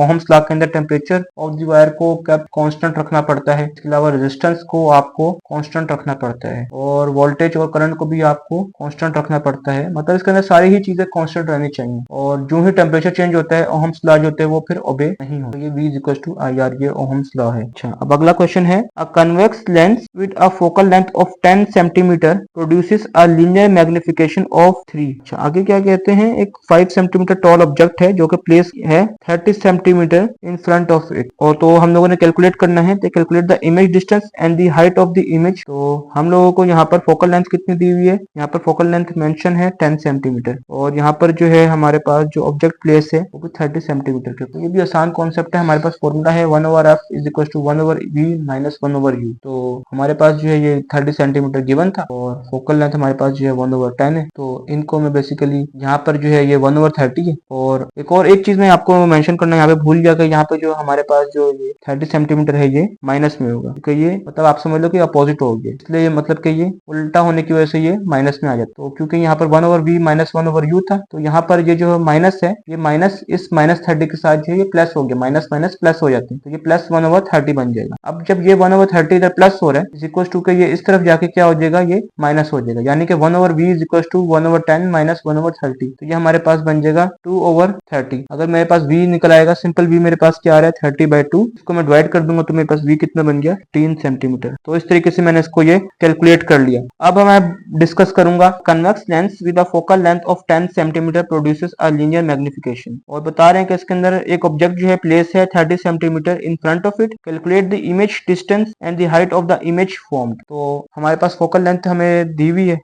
ओहम्स लॉ के अंदर टेम्परेचर ऑफ द वायर को कांस्टेंट रखना पड़ता है, इसके अलावा रेजिस्टेंस को आपको कांस्टेंट रखना पड़ता है, और वोल्टेज और करंट को भी आपको कांस्टेंट रखना पड़ता है। मतलब इसके अंदर सारी ही चीजें कांस्टेंट रहनी चाहिए, और जो ही टेम्परेचर चेंज होता है ओहम्स लॉ जो होते हैं वो फिर ओबे नहीं होते। ये V is equal to IR, ये ओहम्स लॉ है। अच्छा, अब अगला क्वेश्चन है, a convex lens with a focal length of 10 centimetre produces a linear magnification of 3। अच्छा, आगे क्या कहते हैं, एक 5 सेंटीमीटर टॉल ऑब्जेक्ट है जो कि प्लेस है 30 centimetre in front of it, और तो हम लोगों ने कैलकुलेट करना है, तो calculate the image distance and the height of the image. तो हम लोगों को यहाँ पर फोकल लेंथ कितनी दी हुई है, यहाँ पर फोकल लेंथ मेंशन है 10 सेंटीमीटर, और यहाँ पर जो है हमारे पास जो ऑब्जेक्ट प्लेस है वो भी 30 सेंटीमीटर के। तो ये भी आसान कॉन्सेप्ट है, हमारे पास फॉर्मूला है 1/f is equal to 1/v minus 1/u। तो हमारे पास जो है ये 30 सेंटीमीटर गिवन था, और फोकल लेंथ हमारे पास जो है 1/10 है। तो इनको मैं बेसिकली यहाँ पर जो है ये 1/30 है। और एक चीज मैं आपको मेंशन करना यहाँ पे भूल गया कि यहाँ पे जो हमारे पास जो ये 30 सेंटीमीटर है ये माइनस में होगा, क्योंकि ये मतलब आप समझ लो कि अपोजिट हो गया, इसलिए मतलब कि ये उल्टा होने की वजह से ये माइनस में आ जाता है। तो क्योंकि यहाँ पर 1/v माइनस 1/u था, तो यहाँ पर ये जो माइनस है ये माइनस इस -30 के साथ जो ये प्लस हो गया, माइनस माइनस प्लस हो जाते हैं, तो ये प्लस 1/30 बन जाएगा। अब जब ये 1/30 इधर प्लस हो रहा है इज इक्वल टू के ये इस तरफ जाके क्या हो जाएगा, ये माइनस हो जाएगा, यानी कि 1/v is equal to 1/10 minus 1/30। तो ये हमारे पास बन जाएगा 2/30। अगर मेरे पास v निकल आएगा, सिंपल v मेरे पास क्या आ रहा है 30/2, इसको मैं डिवाइड कर दूंगा तो मेरे पास v कितना बन गया 3 सेंटीमीटर। तो इस तरीके से मैंने इसको ये कैलकुलेट कर लिया। अब मैं डिस्कस करूंगा convex lens with a focal length of 10 centimetre produces a linear magnification, और बता रहे हैं कि इसके अंदर एक ऑब्जेक्ट जो है प्लेस है 30 centimetre in front of it, calculate the image distance and the height of the image formed. तो हमारे पास फोकल लेंथ हमें दी हुई है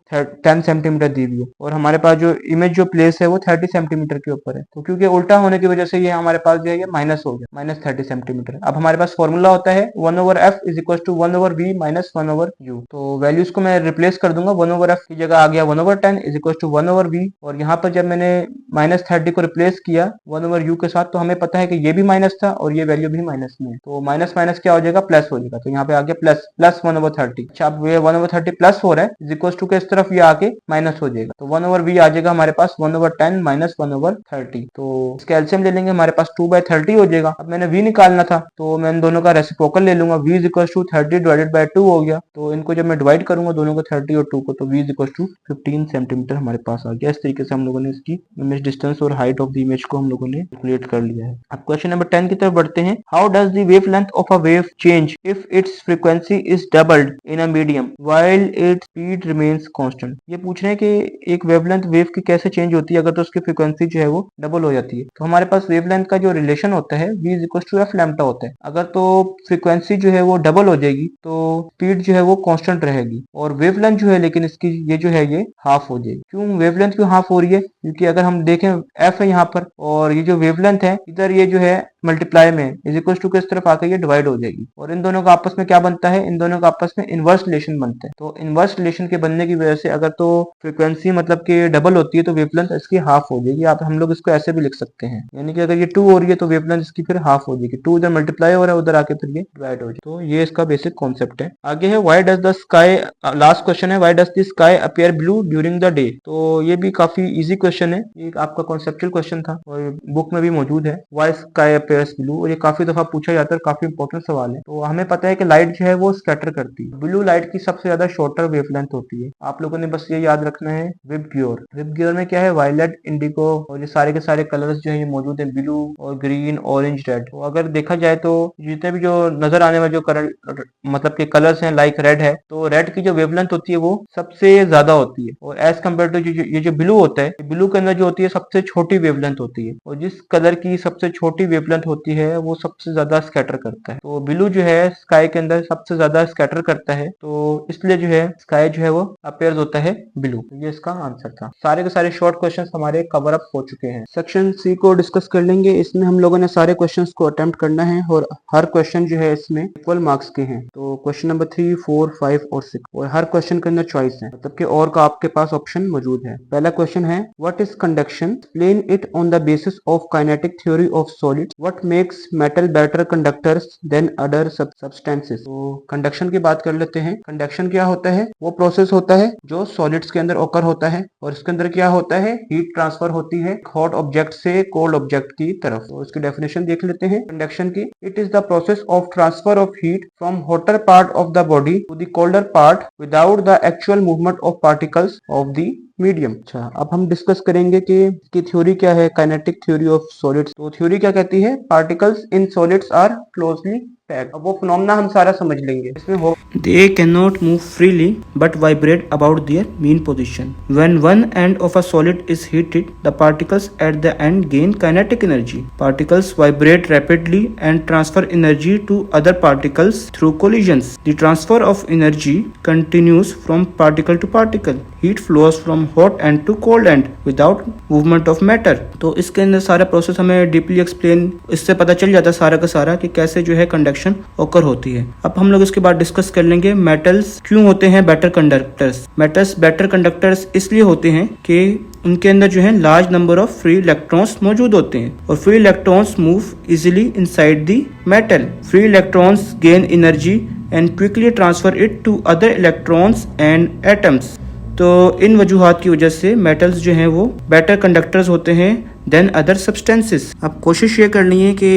10 सेंटीमीटर दी हुई है और हमारे पास जो इमेज जो प्लेस है वो 30 सेंटीमीटर के ऊपर है। तो क्योंकि उल्टा होने की वजह से ये हमारे पास जो है ये माइनस हो गया, -30 सेंटीमीटर। अब हमारे पास फॉर्मूला होता है 1/f is equal to 1/v minus 1/u। तो वैल्यूज को मैं रिप्लेस कर दूंगा, 1/f की जगह आ गया 1/10 इज इक्वल टू 1/v। और यहाँ पर जब मैंने -30 को रिप्लेस किया 1/u के साथ, तो हमें पता है कि ये भी माइनस था और ये वैल्यू भी माइनस में है, तो माइनस माइनस क्या हो जाएगा, प्लस हो जाएगा। तो यहाँ पे आ गया प्लस 1/30। अच्छा, अब ये 1/30 प्लस हो रहा है इज इक्वल टू के इस तरफ ये आके माइनस हो जाएगा, तो 1/v आ जाएगा हमारे पास 1/10 माइनस 1/30। तो इसका एलसीएम ले लेंगे, हमारे पास 2/30 हो जाएगा। अब मैंने v निकालना था तो मैं इन दोनों का रेसिप्रोकल ले लूंगा, v is equal to 30 divided by 2 हो गया। तो इनको जब मैं डिवाइड करूंगा दोनों को 30 और 2 को, तो v is equal to 15 centimetre हमारे पास आ गया। इस तरीके से हम लोगों ने इसकी इमेज डिस्टेंस और हाइट ऑफ द इमेज को हम लोगों ने कैलकुलेट कर लिया है। अब क्वेश्चन नंबर 10 की तरफ बढ़ते हैं। How does the wavelength of a wave change if it's frequency is doubled in a medium while its speed remains constant. ये पूछ रहे हैं कि एक वेवलेंथ वेव की कैसे चेंज होती है अगर तो उसकी फ्रीक्वेंसी जो है वो डबल हो जाती है। तो हमारे पास वेवलेंथ का जो रिलेशन होता है v is equal to f lambda होता है। अगर तो फ्रीक्वेंसी जो है वो डबल हो जाएगी तो स्पीड जो है वो कांस्टेंट रहेगी, और वेवलेंथ जो है लेकिन इसकी ये जो है ये हाफ हो जाएगी। क्यों वेवलेंथ क्यों हाफ हो रही है, क्योंकि अगर हम देखें f है यहाँ पर और ये जो वेवलेंथ है इधर ये जो है मल्टीप्लाई में इज इक्वल टू के इस तरफ आकर ये डिवाइड हो जाएगी, और इन दोनों का आपस में क्या बनता है, इन दोनों का आपस में इनवर्स रिलेशन बनता है। तो इनवर्स रिलेशन के बनने की वजह से अगर तो फ्रीक्वेंसी मतलब कि डबल होती है तो वेवलेंथ इसकी हाफ हो जाएगी। आप हम लोग इसको ऐसे भी लिख सकते हैं, यानी कि अगर ये 2 हो रही है तो वेवलेंथ इसकी फिर हाफ हो जाएगी, 2 इधर मल्टीप्लाई हो रहा है उधर आके फिर ये डिवाइड हो जाएगी। तो ये इसका बेसिक कॉन्सेप्ट है। आगे है why does the sky, last question है why does the sky appear blue during the day. तो ये भी काफी इजी क्वेश्चन है, ये आपका कॉन्सेप्चुअल क्वेश्चन था और बुक में भी मौजूद है व्हाई स्काई अपीयर्स ब्लू, और ये काफी दफा पूछा जाता है, काफी इंपॉर्टेंट सवाल है। तो हमें पता है कि लाइट जो है वो स्कैटर करती है, ब्लू लाइट की सबसे ज्यादा शॉर्टर वेवलेंथ होती है। आप लोगों ने बस ये याद रखना है विबग्योर। विबग्योर में क्या है, वायलेट, इंडिगो और ये सारे के सारे कलर्स जो है ये मौजूद है, ब्लू और ग्रीन, ऑरेंज, रेड। तो अगर देखा जाए तो जितने भी जो नजर आने वाले जो करंट मतलब के कलर्स हैं लाइक रेड है, तो रेड की जो वेवलेंथ होती है वो सबसे ज्यादा होती है, और एज कम्पेयर टू ये जो ब्लू होता है, ब्लू के अंदर जो होती है सबसे छोटी वेवलेंथ होती है, और जिस कलर की सबसे छोटी वेवलेंथ होती है वो सबसे ज्यादा स्कैटर करता है। तो ब्लू जो है स्काई के अंदर सबसे ज्यादा स्कैटर करता है, तो इसलिए जो है स्काई जो है वो अपीयर्स होता है ब्लू। ये इसका आंसर था। सारे के सारे शॉर्ट क्वेश्चंस हमारे कवर अप हो चुके हैं। सेक्शन सी को डिस्कस कर लेंगे। इसमें हम लोगों ने सारे क्वेश्चंस को अटेम्प्ट करना है और हर क्वेश्चन जो है इसमें इक्वल मार्क्स के हैं। तो क्वेश्चन नंबर 3, 4, 5 और 6, और हर क्वेश्चन के अंदर चॉइस है, मतलब कि और का आपके पास ऑप्शन मौजूद है। पहला क्वेश्चन है what is conduction, explain it on the basis of kinetic theory of solids, what makes metal better conductors than other substances. तो कंडक्शन की बात कर लेते हैं। कंडक्शन क्या होता है, वो प्रोसेस होता है जो सॉलिड्स के अंदर ओकर होता है, और इसके अंदर क्या होता है, हीट ट्रांसफर होती है हॉट ऑब्जेक्ट से कोल्ड ऑब्जेक्ट की तरफ। तो इसकी डेफिनेशन देख लेते हैं कंडक्शन की। It is the process of transfer of heat from hotter part of the body to the colder part without the actual movement of particles of the medium. अच्छा, अब हम डिस्कस करेंगे कि इसकी थ्योरी क्या है, काइनेटिक थ्योरी ऑफ सॉलिड्स। तो theory क्या कहती है, particles in solids are closely packed. अब वो फिनोमेना हम सारा समझ लेंगे। इसमें हो They cannot move freely but vibrate about their mean position. When one end of a solid is heated, the particles at the end gain kinetic energy. Particles vibrate rapidly and transfer energy to other particles through collisions. The transfer of energy continues from particle to particle. Heat flows from hot end to cold end without movement of matter. तो इसके अंदर सारा process हमें deeply explain, इससे पता चल जाता है सारा का सारा कि कैसे जो है कंडक्शन ओकर होती है। अब हम लोग इसके बाद डिस्कस कर लेंगे मेटल्स क्यों होते हैं better conductors. Metals better conductors इसलिए होते हैं कि उनके अंदर जो है large number of free electrons मौजूद होते हैं, और free electrons move easily inside the metal. Free electrons gain energy and quickly transfer it to other electrons and atoms. तो इन वजूहात की वजह से मेटल्स जो हैं वो बेटर कंडक्टर्स होते हैं देन अदर सब्सटेंसेस। अब कोशिश ये करनी है कि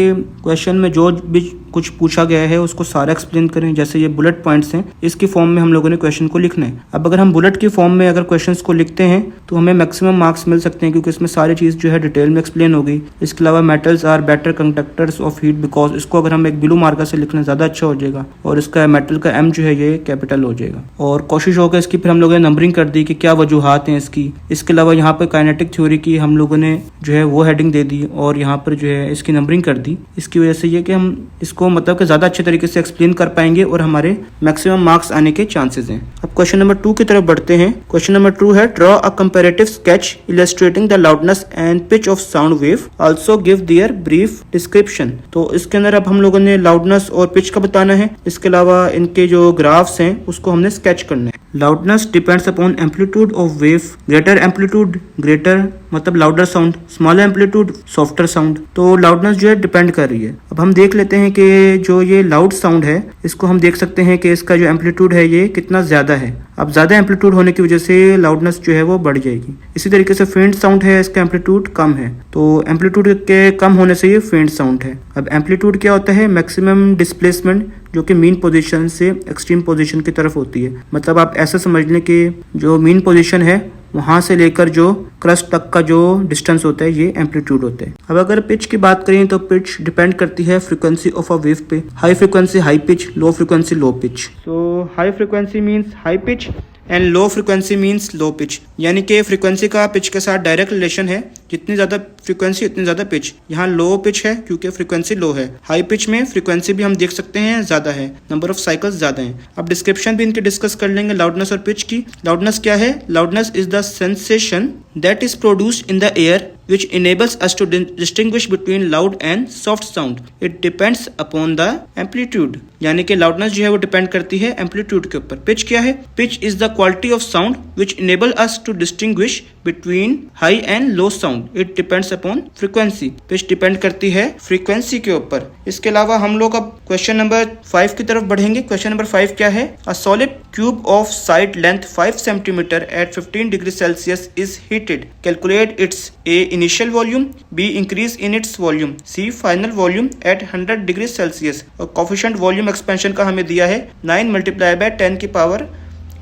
क्वेश्चन में जो भी कुछ पूछा गया है उसको सारा एक्सप्लेन करें। जैसे ये बुलेट पॉइंट्स हैं, इसकी फॉर्म में हम लोगों ने क्वेश्चन को लिखना है। अब अगर हम बुलेट की फॉर्म में अगर क्वेश्चंस को लिखते हैं तो हमें मैक्सिमम मार्क्स मिल सकते हैं, क्योंकि इसमें सारी चीज़ जो है डिटेल में एक्सप्लेन हो गई। इसके अलावा metals are better conductors of heat because, इसको अगर हम एक ब्लू मार्कर से लिखना ज़्यादा अच्छा हो जाएगा, और इसका मेटल का एम जो है ये कैपिटल हो जाएगा। और कोशिश होकर इसकी फिर हम लोगों ने नंबरिंग कर दी कि क्या वजूहात हैं इसकी। इसके अलावा यहाँ पर काइनेटिक थ्योरी की हम लोगों ने जो है वो हेडिंग दे दी, और यहाँ पर जो है इसकी नंबरिंग कर दी। इसकी वजह से ये कि हम इसको इसको मतलब कि ज़्यादा अच्छे तरीके से एक्सप्लेन कर पाएंगे और हमारे मैक्सिमम मार्क्स आने के चांसेस हैं। अब क्वेश्चन नंबर 2 की तरफ बढ़ते हैं। क्वेश्चन नंबर 2 है draw a comparative sketch illustrating the loudness and pitch of sound wave, also give their brief description. तो इसके अंदर अब हम लोगों ने लाउडनेस और पिच का बताना है, इसके अलावा इनके जो ग्राफ्स हैं उसको हमने स्केच करना है। Loudness depends upon amplitude of wave, greater amplitude greater मतलब louder sound, smaller amplitude softer sound. तो लाउडनेस जो है डिपेंड कर रही है। अब हम देख लेते हैं कि जो ये लाउड साउंड है इसको हम देख सकते हैं कि इसका जो एम्पलीट्यूड है ये कितना ज्यादा है। अब ज्यादा एम्पलीट्यूड होने की वजह से लाउडनेस जो है वो बढ़ जाएगी। इसी तरीके से फेंट साउंड है, इसका एम्पलीट्यूड कम है, तो एम्पलीट्यूड के कम होने से ये फेंट साउंड है। अब एम्पलीट्यूड क्या होता है? मैक्सिमम डिस्प्लेसमेंट जो कि मीन पोजीशन से एक्सट्रीम पोजीशन की तरफ होती है। मतलब आप ऐसा समझ लें कि जो मीन पोजीशन है वहां से लेकर जो क्रस्ट तक का जो डिस्टेंस होता है ये एम्पलीट्यूड होता है। अब अगर पिच की बात करें तो पिच डिपेंड करती है फ्रीक्वेंसी ऑफ अ वेव पे। High frequency high pitch, low frequency low pitch. So high frequency means high pitch and low frequency means low pitch, यानी कि फ्रीक्वेंसी का पिच के साथ डायरेक्ट रिलेशन है। जितनी ज्यादा फ्रीक्वेंसी उतनी ज्यादा पिच। यहाँ लो पिच है क्योंकि फ्रीक्वेंसी लो है। हाई पिच में फ्रीक्वेंसी भी हम देख सकते हैं ज्यादा है, नंबर ऑफ साइकिल्स ज्यादा हैं। अब डिस्क्रिप्शन भी इनके डिस्कस कर लेंगे लाउडनेस और पिच की। लाउडनेस क्या है? Loudness is the sensation that is produced in the air which enables us to distinguish between loud and soft sound. It depends upon the amplitude. यानी कि लाउडनेस जो है वो डिपेंड करती है एम्पलीट्यूड के ऊपर। पिच क्या है? Pitch is the quality of sound which enable us to distinguish between high and low sound. It depends upon frequency. Pitch depend करती है फ्रीक्वेंसी के ऊपर। इसके अलावा हम लोग अब क्वेश्चन नंबर 5 की तरफ बढ़ेंगे। क्वेश्चन नंबर 5 क्या है? A solid cube of side length 5 cm at 15 degrees Celsius is heated. Calculate its A. Initial volume, B. Increase in its volume, C. Final volume at 100 degrees Celsius। और coefficient volume expansion का हमें दिया है 9 ×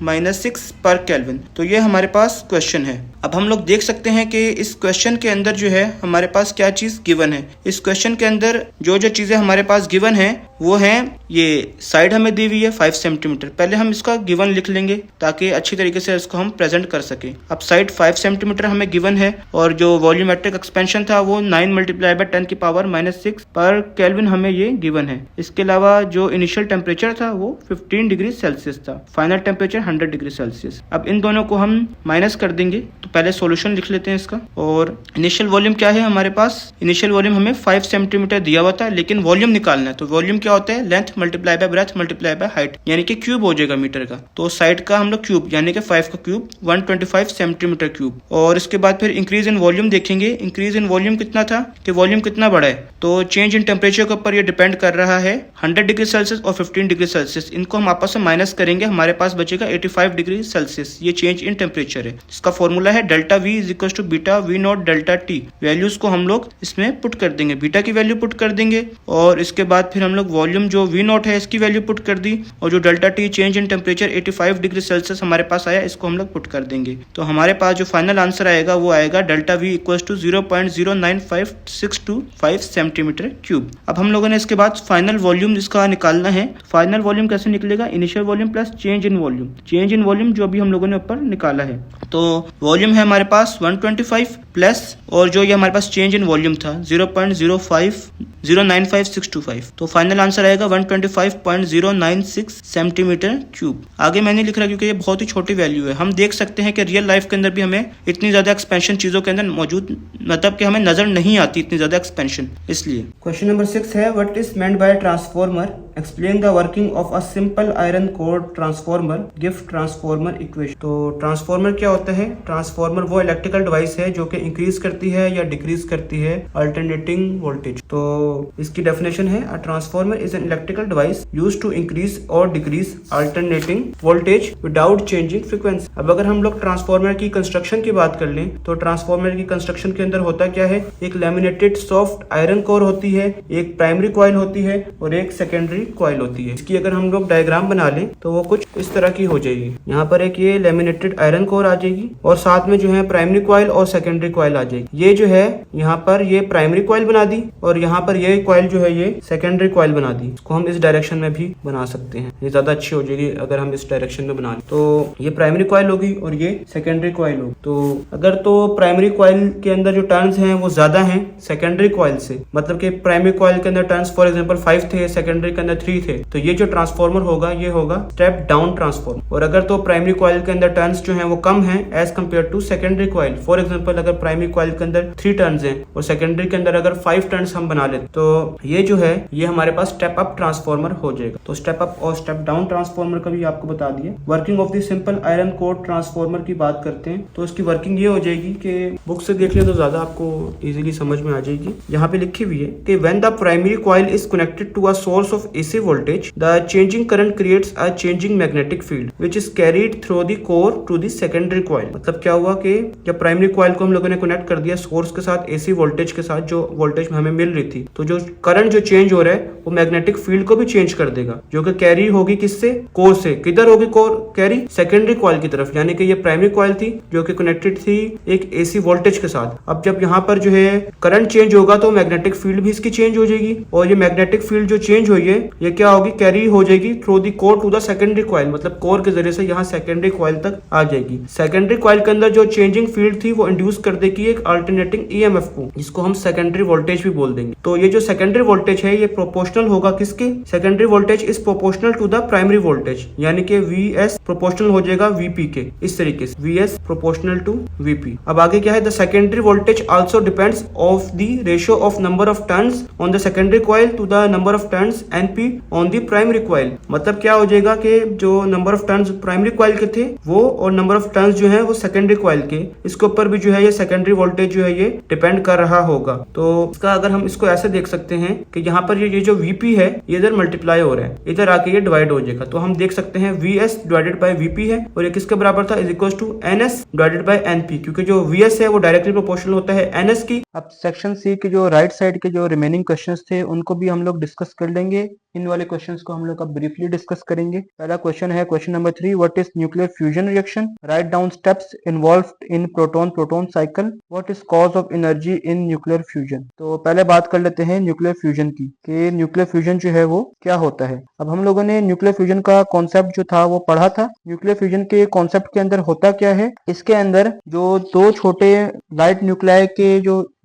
10⁻⁻⁻6 पर kelvin. तो ये हमारे पास question है। अब हम लोग देख सकते हैं कि इस क्वेश्चन के अंदर जो है हमारे पास क्या चीज गिवन है। इस क्वेश्चन के अंदर जो चीजें हमारे पास गिवन है वो है ये साइड हमें दी हुई है 5 सेंटीमीटर। पहले हम इसका गिवन लिख लेंगे ताकि अच्छी तरीके से इसको हम प्रेजेंट कर सके। अब साइड 5 सेंटीमीटर हमें गिवन है और जो वॉल्यूमेट्रिक एक्सपेंशन था वो 9 × 10⁻⁻6 पर केल्विन हमें ये गिवन है। इसके अलावा जो इनिशियल टेम्परेचर था वो 15 डिग्री सेल्सियस था, फाइनल टेम्परेचर 100 डिग्री सेल्सियस। अब इन दोनों को हम माइनस कर देंगे। तो पहले सॉल्यूशन लिख लेते हैं इसका। और इनिशियल वॉल्यूम क्या है हमारे पास? इनिशियल वॉल्यूम हमें 5 सेंटीमीटर दिया हुआ था, लेकिन वॉल्यूम निकालना है। तो वॉल्यूम क्या होता है? Length multiply by breath multiply by height, यानी कि क्यूब हो जाएगा मीटर का। तो साइड का हम लोग क्यूब यानी कि 5 का क्यूब 125 सेंटीमीटर क्यूब। और इसके बाद फिर इंक्रीज इन वॉल्यूम देखेंगे। इंक्रीज इन वॉल्यूम कितना था कि वॉल्यूम कितना बड़ा है। तो चेंज इन टेम्परेचर के ऊपर ये डिपेंड कर रहा है। 100 डिग्री सेल्सियस और 15 डिग्री सेल्सियस, इनको हम आपस में माइनस करेंगे, हमारे पास बचेगा 85 डिग्री सेल्सियस। ये चेंज इन टेम्परेचर है। इसका फॉर्मूला है delta V is equal to beta V not delta T। Values को हम लोग इसमें पुट कर देंगे, बीटा की वैल्यू पुट कर देंगे और इसके बाद फिर हम लोग वॉल्यूम जो V नॉट है इसकी वैल्यू पुट कर दी और जो delta T change in temperature 85 degree Celsius हमारे पास आया, इसको हम लोग पुट कर देंगे। तो हमारे पास जो फाइनल आंसर आएगा वो आएगा delta V equal to 0.09565 centimetre cube. अब हम लोगों ने इसके बाद फाइनल वॉल्यूम इसका निकालना है। फाइनल वॉल्यूम कैसे निकलेगा? Initial volume plus change in volume. Change in volume जो अभी हम लोगों ने ऊपर निकाला है। तो वॉल्यूम है हमारे पास 125 प्लस और जो ये हमारे पास चेंज इन वॉल्यूम था 0.09565। तो फाइनल आंसर आएगा 125.096 सेंटीमीटर क्यूब। आगे मैंने लिख रहा क्योंकि ये बहुत ही छोटी वैल्यू है। हम देख सकते हैं कि रियल लाइफ के अंदर भी हमें इतनी ज्यादा एक्सपेंशन चीजों के अंदर मौजूद, मतलब कि हमें नजर नहीं आती इतनी ज्यादा एक्सपेंशन। इसलिए क्वेश्चन नंबर 6 है what is meant bye transformer, explain the working of a simple iron core transformer, give transformer equation. तो ट्रांसफॉर्मर क्या होता है? ट्रांसफॉर्मर वो इलेक्ट्रिकल डिवाइस है जो कि इंक्रीज करती है या डिक्रीज करती है अल्टरनेटिंग वोल्टेज। तो इसकी डेफिनेशन है a transformer is an electrical device used to increase और decrease alternating voltage without changing frequency. अब अगर हम लोग ट्रांसफॉर्मर की कंस्ट्रक्शन की बात कर लें तो ट्रांसफॉर्मर की कंस्ट्रक्शन के अंदर होता क्या है? एक लैमिनेटेड सॉफ्ट आयरन कोर होती है, एक प्राइमरी कॉइल होती है और एक सेकेंडरी कॉइल होती है। इसकी अगर हम लोग डायग्राम बना लें तो वो कुछ इस तरह की हो जाएगी। यहाँ पर एक ये लेमिनेटेड आयरन कोर आ जाएगी और साथ में जो है प्राइमरी कॉइल और सेकेंडरी कॉइल आ जाएगी। ये जो है यहाँ पर ये प्राइमरी कॉइल बना दी और यहाँ पर ये कॉइल जो है ये सेकेंडरी कॉइल बना दी। इसको हम इस डायरेक्शन में भी बना सकते हैं, ये ज्यादा अच्छी हो जाएगी अगर हम इस डायरेक्शन में बना लें। तो ये प्राइमरी कॉइल होगी और ये सेकेंडरी कॉइल होगी। तो अगर तो प्राइमरी कॉइल के अंदर जो टर्न्स हैं वो ज्यादा हैं सेकेंडरी कॉइल से, मतलब कि प्राइमरी कॉइल के अंदर टर्न्स फॉर एग्जांपल 5 थे, सेकेंडरी के अंदर 3 थे, तो ये जो ट्रांसफार्मर होगा ये होगा स्टेप डाउन ट्रांसफार्मर। और अगर तो प्राइमरी कॉइल के अंदर टर्न्स जो हैं वो कम हैं as compare to secondary coil, for example अगर प्राइमरी कॉइल के अंदर 3 टर्न्स हैं और सेकेंडरी के अंदर अगर 5 टर्न्स हम बना लेते तो ये जो है ये हमारे पास स्टेप अप ट्रांसफार्मर हो जाएगा। तो स्टेप अप और स्टेप डाउन ट्रांसफार्मर का भी आपको बता दिया। Working of the simple iron core transformer की बात करते हैं तो इसकी वर्किंग ये हो जाएगी कि बुक से देख लें तो ज्यादा आपको इजीली समझ में आ जाएगी। यहाँ पे लिखी हुई है कि when the primary coil is connected to a source of AC voltage the changing current creates a changing magnetic field which is carried through the core to the secondary coil. मतलब क्या हुआ कि जब प्राइमरी कॉइल को हम लोगों ने connect कर दिया सोर्स के साथ, एसी वोल्टेज के साथ, जो वोल्टेज हमें मिल रही थी, तो जो करंट जो चेंज हो रहा है वो मैग्नेटिक फील्ड को भी चेंज कर देगा, जो कि कैरी होगी किससे, कोर से। किधर होगी कोर कैरी, सेकेंडरी कॉइल की तरफ। यानी कि ये प्राइमरी कॉइल थी जो कि कनेक्टेड थी एक एसी वोल्टेज के साथ। अब जब यहाँ पर जो है करंट चेंज होगा तो मैग्नेटिक फील्ड भी इसकी चेंज हो जाएगी और ये मैग्नेटिक फील्ड जो चेंज हुई है ये क्या होगी, कैरी हो जाएगी through the core to the secondary coil, मतलब कोर के जरिए से यहाँ सेकेंडरी कॉइल तक आ जाएगी। सेकेंडरी कॉइल के अंदर जो चेंजिंग फील्ड थी वो इंड्यूस कर देगी एक अल्टरनेटिंग ईएमएफ को, जिसको हम सेकेंडरी वोल्टेज भी बोल देंगे। तो ये जो सेकेंडरी वोल्टेज है ये प्रोपोर्शनल होगा किसके, secondary voltage is proportional to the primary voltage, यानी कि Vs प्रोपोर्शनल हो जाएगा Vp के, इस तरीके से Vs प्रोपोर्शनल टू Vp। अब आगे क्या है, the secondary voltage also depends of the ratio of number of turns on the secondary coil to the number of turns Np on the primary coil. मतलब क्या हो जाएगा कि जो number of turns primary coil के थे वो और नंबर ऑफ टर्न्स जो है वो सेकेंडरी कॉइल के, इसके ऊपर भी जो है ये सेकेंडरी वोल्टेज जो है ये डिपेंड कर रहा होगा। तो इसका अगर हम इसको ऐसे देख सकते हैं कि यहाँ पर ये जो Vp है ये इधर मल्टीप्लाई हो रहा है, इधर आके ये डिवाइड हो जाएगा। तो हम देख सकते हैं Vs डिवाइडेड बाय Vp है और ये किसके बराबर था, is equal to Ns divided by Np, क्योंकि जो Vs है वो डायरेक्टली प्रोपोर्शनल होता है Ns की। अब सेक्शन सी के जो राइट साइड के जो रिमेनिंग क्वेश्चंस थे उनको भी हम लोग डिस्कस कर लेंगे। इन वाले क्वेश्चंस को हम लोग अब ब्रीफली डिस्कस करेंगे। पहला क्वेश्चन है question number 3, what is nuclear fusion reaction, write down steps involved in proton proton cycle, what is cause of energy in nuclear fusion. तो पहले बात कर लेते हैं न्यूक्लियर फ्यूजन की कि न्यूक्लियर फ्यूजन जो है वो क्या होता है। अब हम लोगों ने न्यूक्लियर फ्यूजन का कॉन्सेप्ट जो था वो पढ़ा था। न्यूक्लियर फ्यूजन के कॉन्सेप्ट के अंदर होता क्या है, इसके अंदर जो दो छोटे लाइट न्यूक्लियाई के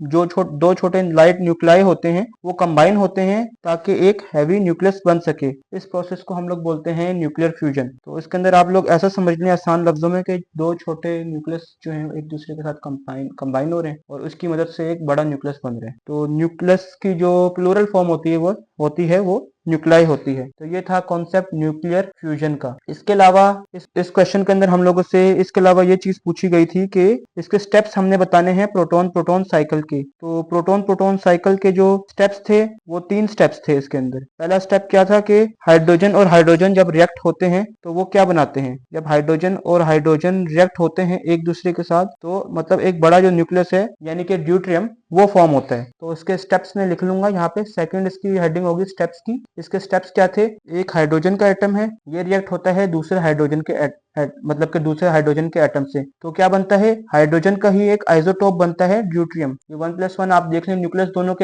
दो छोटे लाइट न्यूक्लियाई होते हैं वो कंबाइन होते हैं ताकि एक हैवी न्यूक्लियस बन सके। इस प्रोसेस को हम लोग बोलते हैं न्यूक्लियर फ्यूजन। तो इसके अंदर आप लोग ऐसा समझ लें आसान लफ्जों में कि दो छोटे न्यूक्लियस जो हैं एक दूसरे के साथ कंबाइन हो रहे हैं और उसकी मदद से एक बड़ा न्यूक्लियस बन रहा है। तो न्यूक्लियस की जो प्लूरल फॉर्म होती है वो न्यूक्लियाई होती है। तो ये था कॉन्सेप्ट न्यूक्लियर फ्यूजन का। इसके अलावा इस क्वेश्चन के अंदर हम लोगों से इसके अलावा ये चीज पूछी गई थी कि इसके स्टेप्स हमने बताने हैं प्रोटॉन प्रोटॉन साइकिल के। तो प्रोटॉन प्रोटॉन साइकिल के जो स्टेप्स थे वो 3 स्टेप्स थे इसके अंदर। पहला स्टेप क्या था कि हाइड्रोजन और हाइड्रोजन जब रिएक्ट होते हैं तो वो क्या बनाते हैं, जब हाइड्रोजन और हाइड्रोजन रिएक्ट होते हैं एक दूसरे के साथ तो मतलब एक बड़ा जो न्यूक्लियस है यानी कि ड्यूट्रियम वो फॉर्म होता है। तो इसके स्टेप्स में लिख लूंगा यहाँ पे, सेकंड इसकी हेडिंग होगी स्टेप्स की। इसके स्टेप्स क्या थे, एक हाइड्रोजन का एटम है, ये रिएक्ट होता है दूसरे हाइड्रोजन के मतलब कि दूसरे हाइड्रोजन के एटम से, तो क्या बनता है, हाइड्रोजन का ही एक आइसोटोप बनता है ड्यूट्रियम। ये 1+1 आप देख लें न्यूक्लियस दोनों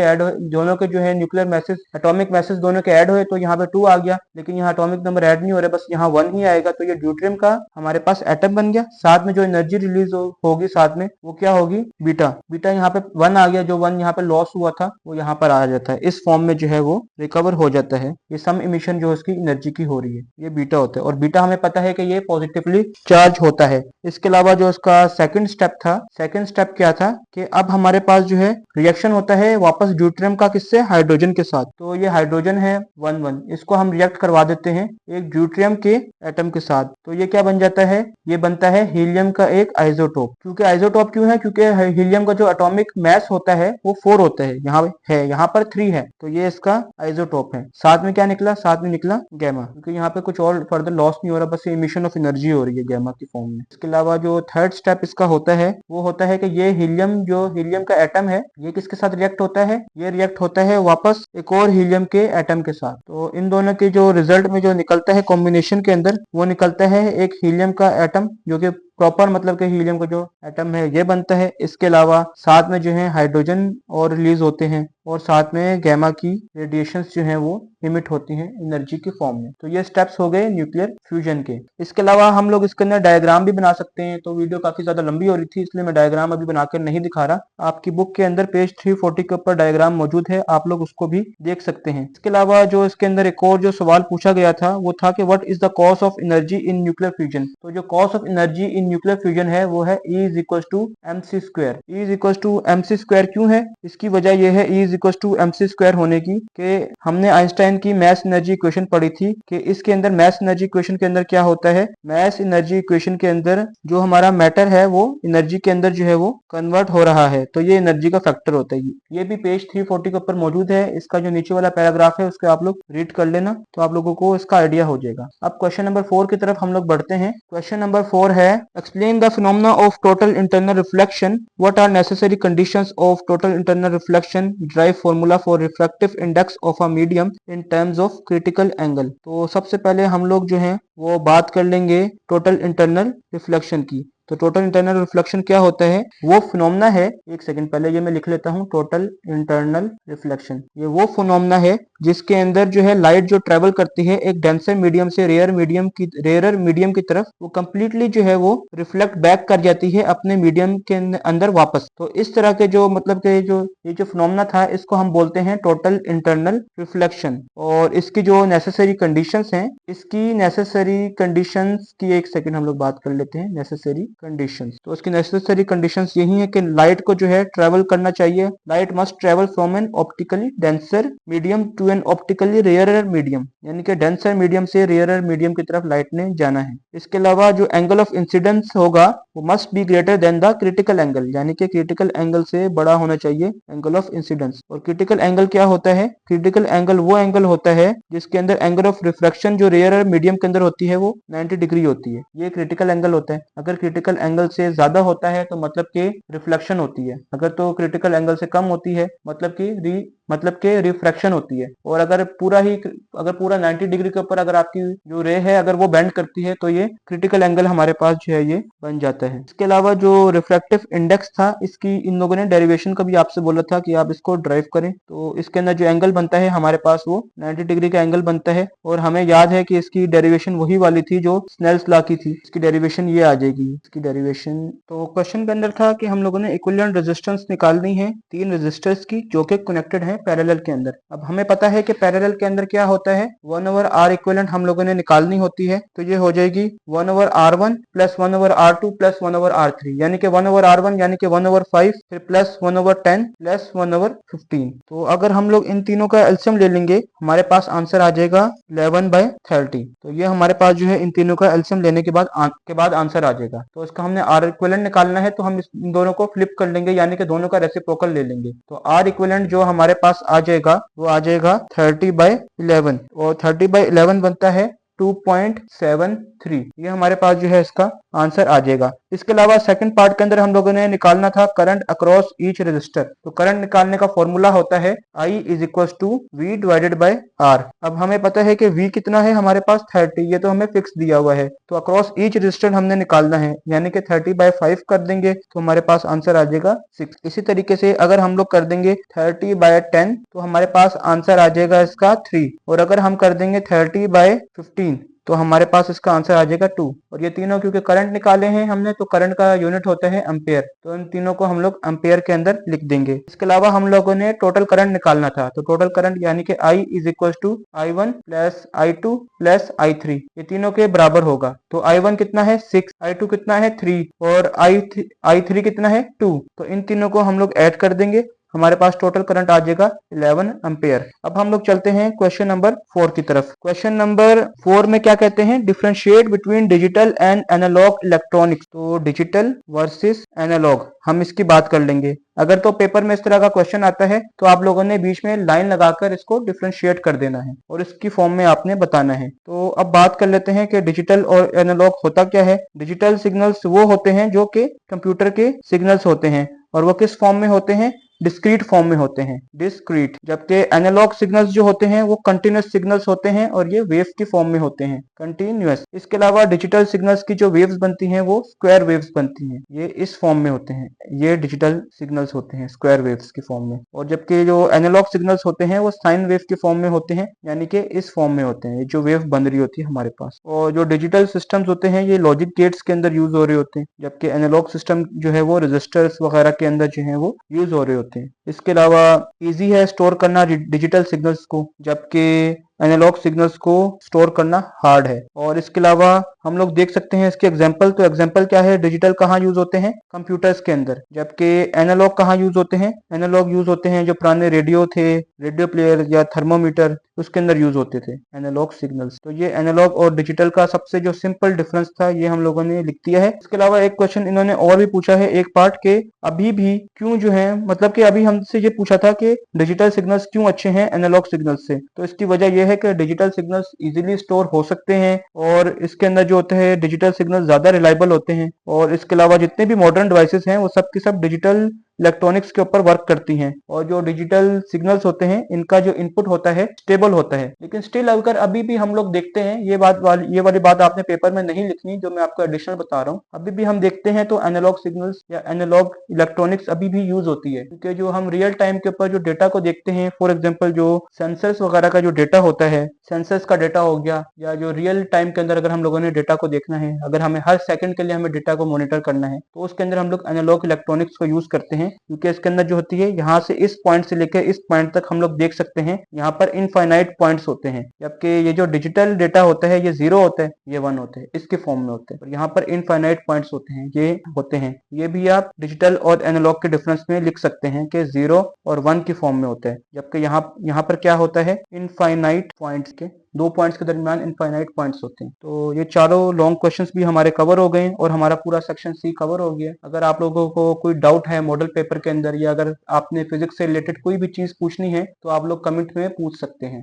के जो है न्यूक्लियर मैसेज एटॉमिक मैसेज दोनों के ऐड हुए तो यहाँ पे 2 आ गया, लेकिन यहाँ एटॉमिक नंबर ऐड नहीं हो रहा, बस यहाँ 1 ही आएगा। तो ये ड्यूट्रियम का हमारे पास एटम बन गया। साथ में जो एनर्जी रिलीज होगी साथ में वो क्या होगी, बीटा। यहाँ पे 1 आ गया, जो 1 यहाँ पे लॉस हुआ था वो यहाँ पर आ जाता है, इस फॉर्म में जो है वो रिकवर हो जाता है। ये सम इमिशन जो उसकी एनर्जी की हो रही है ये बीटा होता है और बीटा हमें पता है कि ये पॉजिटिवली चार्ज होता है। इसके अलावा जो इसका सेकंड स्टेप था, सेकंड स्टेप क्या था कि अब हमारे पास जो है रिएक्शन होता है वापस ड्यूट्रियम का, किससे, हाइड्रोजन के साथ। तो ये हाइड्रोजन है 1,1, इसको हम रिएक्ट करवा देते हैं एक ड्यूट्रियम के एटम के साथ। तो ये क्या बन जाता है, ये बनता है हीलियम का एक आइसोटोप। क्योंकि आइसोटोप क्यों है, क्योंकि हीलियम का जो एटॉमिक मास होता है वो 4 होता है, यहाँ पर 3 है, तो ये इसका आइसोटोप है। साथ में क्या निकला, साथ में निकला गैमा, क्योंकि यहाँ पे कुछ और फर्दर लॉस नहीं हो रहा, बस इमिशन ऑफ एनर्जी एनर्जी हो रही है गैमा की फॉर्म में। इसके अलावा जो थर्ड स्टेप इसका होता है वो होता है कि ये हीलियम का एटम है, ये किसके साथ रिएक्ट होता है, ये रिएक्ट होता है वापस एक और हीलियम के एटम के साथ। तो इन दोनों के जो रिजल्ट में जो निकलता है कॉम्बिनेशन के अंदर, वो निकलता है एक हीलियम का एटम, जो कि प्रॉपर मतलब कि हीलियम का जो एटम है ये बनता है। इसके अलावा साथ में जो है हाइड्रोजन और रिलीज होते हैं, और साथ में गैमा की रेडिएशंस जो हैं वो इमिट होती हैं एनर्जी की फॉर्म में। तो ये स्टेप्स हो गए न्यूक्लियर फ्यूजन के। इसके अलावा हम लोग इसके अंदर डायग्राम भी बना सकते हैं, तो वीडियो काफी ज्यादा लंबी हो रही थी इसलिए मैं डायग्राम अभी बनाकर नहीं दिखा रहा। आपकी बुक के अंदर पेज 340 के ऊपर डायग्राम मौजूद है, आप लोग उसको भी देख सकते हैं। इसके अलावा जो इसके अंदर एक और जो सवाल पूछा गया था वो था कि what is the cause of energy in nuclear fusion. तो जो cause of energy in nuclear fusion है वो है E is equal to mc square. E is equal to mc square क्यों है, इसकी वजह यह है E is equal to mc square होने की कि हमने आइंस्टाइन की मैस एनर्जी इक्वेशन पढ़ी थी कि इसके अंदर मैस एनर्जी इक्वेशन के अंदर क्या होता है, मैस एनर्जी इक्वेशन के अंदर जो हमारा मैटर है वो एनर्जी के अंदर जो है वो कन्वर्ट हो रहा है, तो ये एनर्जी का फैक्टर होता है। ये भी पेज 340 के ऊपर मौजूद है, इसका जो नीचे वाला पैराग्राफ है उसको आप लोग रीड कर लेना तो आप लोगों को इसका आइडिया हो जाएगा। अब क्वेश्चन नंबर 4 की तरफ हम लोग बढ़ते हैं। क्वेश्चन नंबर 4 है explain the phenomena of total internal reflection, what are necessary conditions of total internal reflection, drive formula for refractive index of a medium in terms of critical angle. तो सबसे पहले हम लोग जो है वो बात कर लेंगे टोटल इंटरनल रिफ्लेक्शन की। तो टोटल इंटरनल रिफ्लेक्शन क्या होता है, वो फिनोमेना है, एक सेकंड पहले ये मैं लिख लेता हूँ। टोटल इंटरनल रिफ्लेक्शन ये वो फिनोमेना है जिसके अंदर जो है लाइट जो ट्रेवल करती है एक डेंसर मीडियम से रेयर मीडियम की तरफ, वो कंप्लीटली जो है वो रिफ्लेक्ट बैक कर जाती है अपने मीडियम के अंदर वापस। तो इस तरह के जो मतलब के जो ये जो फिनोमेना था इसको हम बोलते हैं टोटल इंटरनल रिफ्लेक्शन। और इसकी जो नेसेसरी कंडीशंस हैं, इसकी नेसेसरी कंडीशंस की एक सेकंड हम लोग बात कर लेते हैं। नेसेसरी कंडीशंस, तो उसकी नेसेसरी कंडीशंस यही है कि लाइट को जो है ट्रेवल करना चाहिए, light must travel from an optically denser medium to an optically rarer medium, यानी कि डेंसर मीडियम से रेयरर मीडियम की तरफ लाइट ने जाना है। इसके अलावा जो एंगल ऑफ इंसिडेंस होगा वो must be greater than the critical angle, यानी कि क्रिटिकल एंगल से बड़ा होना चाहिए एंगल ऑफ इंसिडेंस। और क्रिटिकल एंगल क्या होता है, क्रिटिकल एंगल वो एंगल होता है जिसके अंदर एंगल ऑफ रिफ्रैक्शन जो रेयरर मीडियम के अंदर होती है वो 90 डिग्री होती है, ये क्रिटिकल एंगल होता है। अगर क्रिटिकल एंगल से ज्यादा होता है तो मतलब कि रिफ्लेक्शन होती है, अगर तो क्रिटिकल एंगल से कम होती है मतलब कि रिफ्रैक्शन होती है। और अगर पूरा 90 डिग्री के ऊपर अगर आपकी जो रे है अगर वो बेंड करती है तो ये क्रिटिकल एंगल हमारे पास जो है ये बन जाता है। इसके अलावा जो रिफ्रैक्टिव इंडेक्स था इसकी इन लोगों ने डेरिवेशन का भी आपसे बोला था कि आप इसको ड्राइव करें। तो इसके अंदर जो एंगल बनता है हमारे पास वो 90 डिग्री का एंगल बनता है, और हमें याद है कि इसकी डेरिवेशन वही वाली थी जो स्नेल्स लॉ की थी, इसकी डेरिवेशन ये आ जाएगी इसकी डेरिवेशन। तो क्वेश्चन के अंदर था कि हम लोगों ने इक्विवेलेंट रेजिस्टेंस निकालनी है 3 रेजिस्टर्स की जो कि कनेक्टेड है पैरेलल के अंदर। अब हमें पता है कि पैरेलल के अंदर क्या होता है, 1/R इक्विवेलेंट हम लोगों ने निकालनी होती है। तो ये हो जाएगी 1/R1 plus 1/R2 plus 1/R3, यानी कि 1/R1 यानी कि 1/5 फिर प्लस 1/10 प्लस 1/15। तो अगर हम लोग इन तीनों का एलसीएम ले लेंगे हमारे पास आंसर आ जाएगा 11/30। तो ये हमारे पास जो है इन तीनों का एलसीएम लेने के बाद आंसर आ जाएगा। तो इसका हमने R इक्विवेलेंट निकालना है तो हम इन दोनों को फ्लिप कर लेंगे, यानी कि दोनों का रेसिप्रोकल ले लेंगे। तो R इक्विवेलेंट जो हमारे पास आ जाएगा वो आ जाएगा 30/11, और 30/11 बनता है 2.73। ये हमारे पास जो है इसका आंसर आ जाएगा। इसके अलावा सेकंड पार्ट के अंदर हम लोगों ने निकालना था करंट अक्रॉस ईच रेजिस्टर। तो करंट निकालने का फॉर्मूला होता है I is equal to V divided by R। अब हमें पता है कि V कितना है हमारे पास 30, ये तो हमें फिक्स दिया हुआ है। तो अक्रॉस ईच रेजिस्टर हमने निकालना है, यानी कि 30/5 कर देंगे तो हमारे पास आंसर आ जाएगा 6। इसी तरीके से अगर हम लोग कर देंगे 30/10 तो हमारे पास आंसर आ जाएगा इसका 3, और अगर हम कर देंगे 30/15 तो हमारे पास इसका आंसर आ जाएगा 2। और ये तीनों क्योंकि करंट निकाले हैं हमने तो करंट का यूनिट होता है एम्पेयर, तो इन तीनों को हम लोग एम्पेयर के अंदर लिख देंगे। इसके अलावा हम लोगों ने टोटल करंट निकालना था, तो टोटल करंट यानी कि I is equal to I1 plus I2 plus I3, ये तीनों के बराबर होगा। तो I1 कितना है 6, I2 कितना है 3 और I3 कितना है 2। तो इन तीनों को हम लोग ऐड कर देंगे हमारे पास टोटल करंट आ जाएगा 11 एम्पेयर। अब हम लोग चलते हैं क्वेश्चन नंबर 4 की तरफ। क्वेश्चन नंबर 4 में क्या कहते हैं, differentiate between digital and analog electronics. तो डिजिटल वर्सेस एनालॉग हम इसकी बात कर लेंगे। अगर तो पेपर में इस तरह का क्वेश्चन आता है तो आप लोगों ने बीच में लाइन लगाकर इसको डिफरेंशिएट कर देना है और इसकी फॉर्म में आपने बताना है। तो अब बात कर लेते हैं कि डिजिटल और एनालॉग होता क्या है। डिजिटल सिग्नल्स वो होते हैं जो कि कंप्यूटर के सिग्नल्स होते हैं और वो किस फॉर्म में होते हैं, डिस्क्रीट फॉर्म में होते हैं, डिस्क्रीट। जबकि एनालॉग सिग्नल्स जो होते हैं वो कंटिन्यूस सिग्नल्स होते हैं और ये वेव्स की फॉर्म में होते हैं, कंटिन्यूस। इसके अलावा डिजिटल सिग्नल्स की जो वेव्स बनती हैं वो स्क्वायर वेव्स बनती हैं, ये इस फॉर्म में होते हैं, ये डिजिटल सिग्नल्स होते हैं स्क्वायर वेव्स की फॉर्म में। और जबकि जो एनालॉग सिग्नल्स होते हैं वो साइन वेव की फॉर्म में होते हैं, यानी कि इस फॉर्म में होते हैं, जो वेव बन रही होती है हमारे पास। और जो डिजिटल सिस्टम्स होते हैं ये लॉजिक गेट्स के अंदर यूज हो रहे होते हैं, जबकि एनालॉग सिस्टम जो है वो रजिस्टर्स वगैरह के अंदर जो है वो यूज हो रहे होते हैं। इसके अलावा इजी है स्टोर करना डिजिटल सिग्नल्स को, जबकि एनालॉग सिग्नल्स को स्टोर करना हार्ड है। और इसके अलावा हम लोग देख सकते हैं इसके एग्जांपल। तो एग्जांपल क्या है, डिजिटल कहाँ यूज होते हैं, कंप्यूटर्स के अंदर, जबकि एनालॉग कहाँ यूज होते हैं, एनालॉग यूज होते हैं जो पुराने रेडियो थे, रेडियो प्लेयर या थर्मोमीटर, उसके अंदर यूज होते थे एनालॉग सिग्नल्स। तो ये एनालॉग और डिजिटल का सबसे जो सिंपल डिफरेंस था ये हम लोगों ने लिख दिया है। इसके अलावा एक क्वेश्चन इन्होंने और भी पूछा है एक पार्ट के, अभी भी क्यों जो है, मतलब कि अभी हमसे ये पूछा था कि डिजिटल सिग्नल्स क्यों अच्छे हैं एनालॉग सिग्नल्स से। तो इसकी वजह यह है कि डिजिटल सिग्नल्स इजीली स्टोर हो सकते हैं और इसके अंदर जो होते हैं डिजिटल सिग्नल्स ज्यादा रिलायबल होते हैं। और इसके अलावा जितने भी मॉडर्न डिवाइसेस हैं वो सब की सब डिजिटल इलेक्ट्रॉनिक्स के ऊपर वर्क करती हैं। और जो डिजिटल सिग्नल्स होते हैं इनका जो इनपुट होता है स्टेबल होता है। लेकिन स्टिल अगर अभी भी हम लोग देखते हैं, ये वाली बात आपने पेपर में नहीं लिखनी, जो मैं आपको एडिशनल बता रहा हूँ, अभी भी हम देखते हैं तो एनालॉग सिग्नल्स या एनालॉग इलेक्ट्रॉनिक्स अभी भी यूज होती है। क्योंकि जो हम रियल टाइम के ऊपर जो डेटा को देखते हैं, फॉर एग्जाम्पल जो सेंसर्स वगैरह का जो डेटा होता है, सेंसर्स का डेटा हो गया, या जो रियल टाइम के अंदर अगर हम लोगों ने डेटा को देखना है, अगर हमें हर सेकंड के लिए हमें डेटा को मॉनिटर करना है, तो उसके अंदर हम लोग एनालॉग इलेक्ट्रॉनिक्स को यूज करते हैं। क्योंकि इसके अंदर जो होती है, यहाँ से इस पॉइंट से लेकर इस पॉइंट तक हम लोग देख सकते हैं, यहाँ पर इनफाइनाइट पॉइंट्स होते हैं। जबकि ये जो डिजिटल डेटा होता है ये 0 होता है, ये 1 होते हैं, इसके फॉर्म में होते हैं। और यहाँ पर इनफाइनाइट पॉइंट्स होते हैं, ये होते हैं। ये भी आप डिजिटल और एनालॉग के डिफरेंस में लिख सकते हैं कि 0 और 1 की फॉर्म में होता है। जबकि यहाँ पर क्या होता है, इनफाइनाइट पॉइंट्स के, 2 पॉइंट्स के दरमियान इनफाइनाइट पॉइंट्स होते हैं। तो ये चारों लॉन्ग क्वेश्चंस भी हमारे कवर हो गए और हमारा पूरा सेक्शन सी कवर हो गया। अगर आप लोगों को कोई डाउट है मॉडल पेपर के अंदर, या अगर आपने फिजिक्स से रिलेटेड कोई भी चीज पूछनी है तो आप लोग कमेंट में पूछ सकते हैं।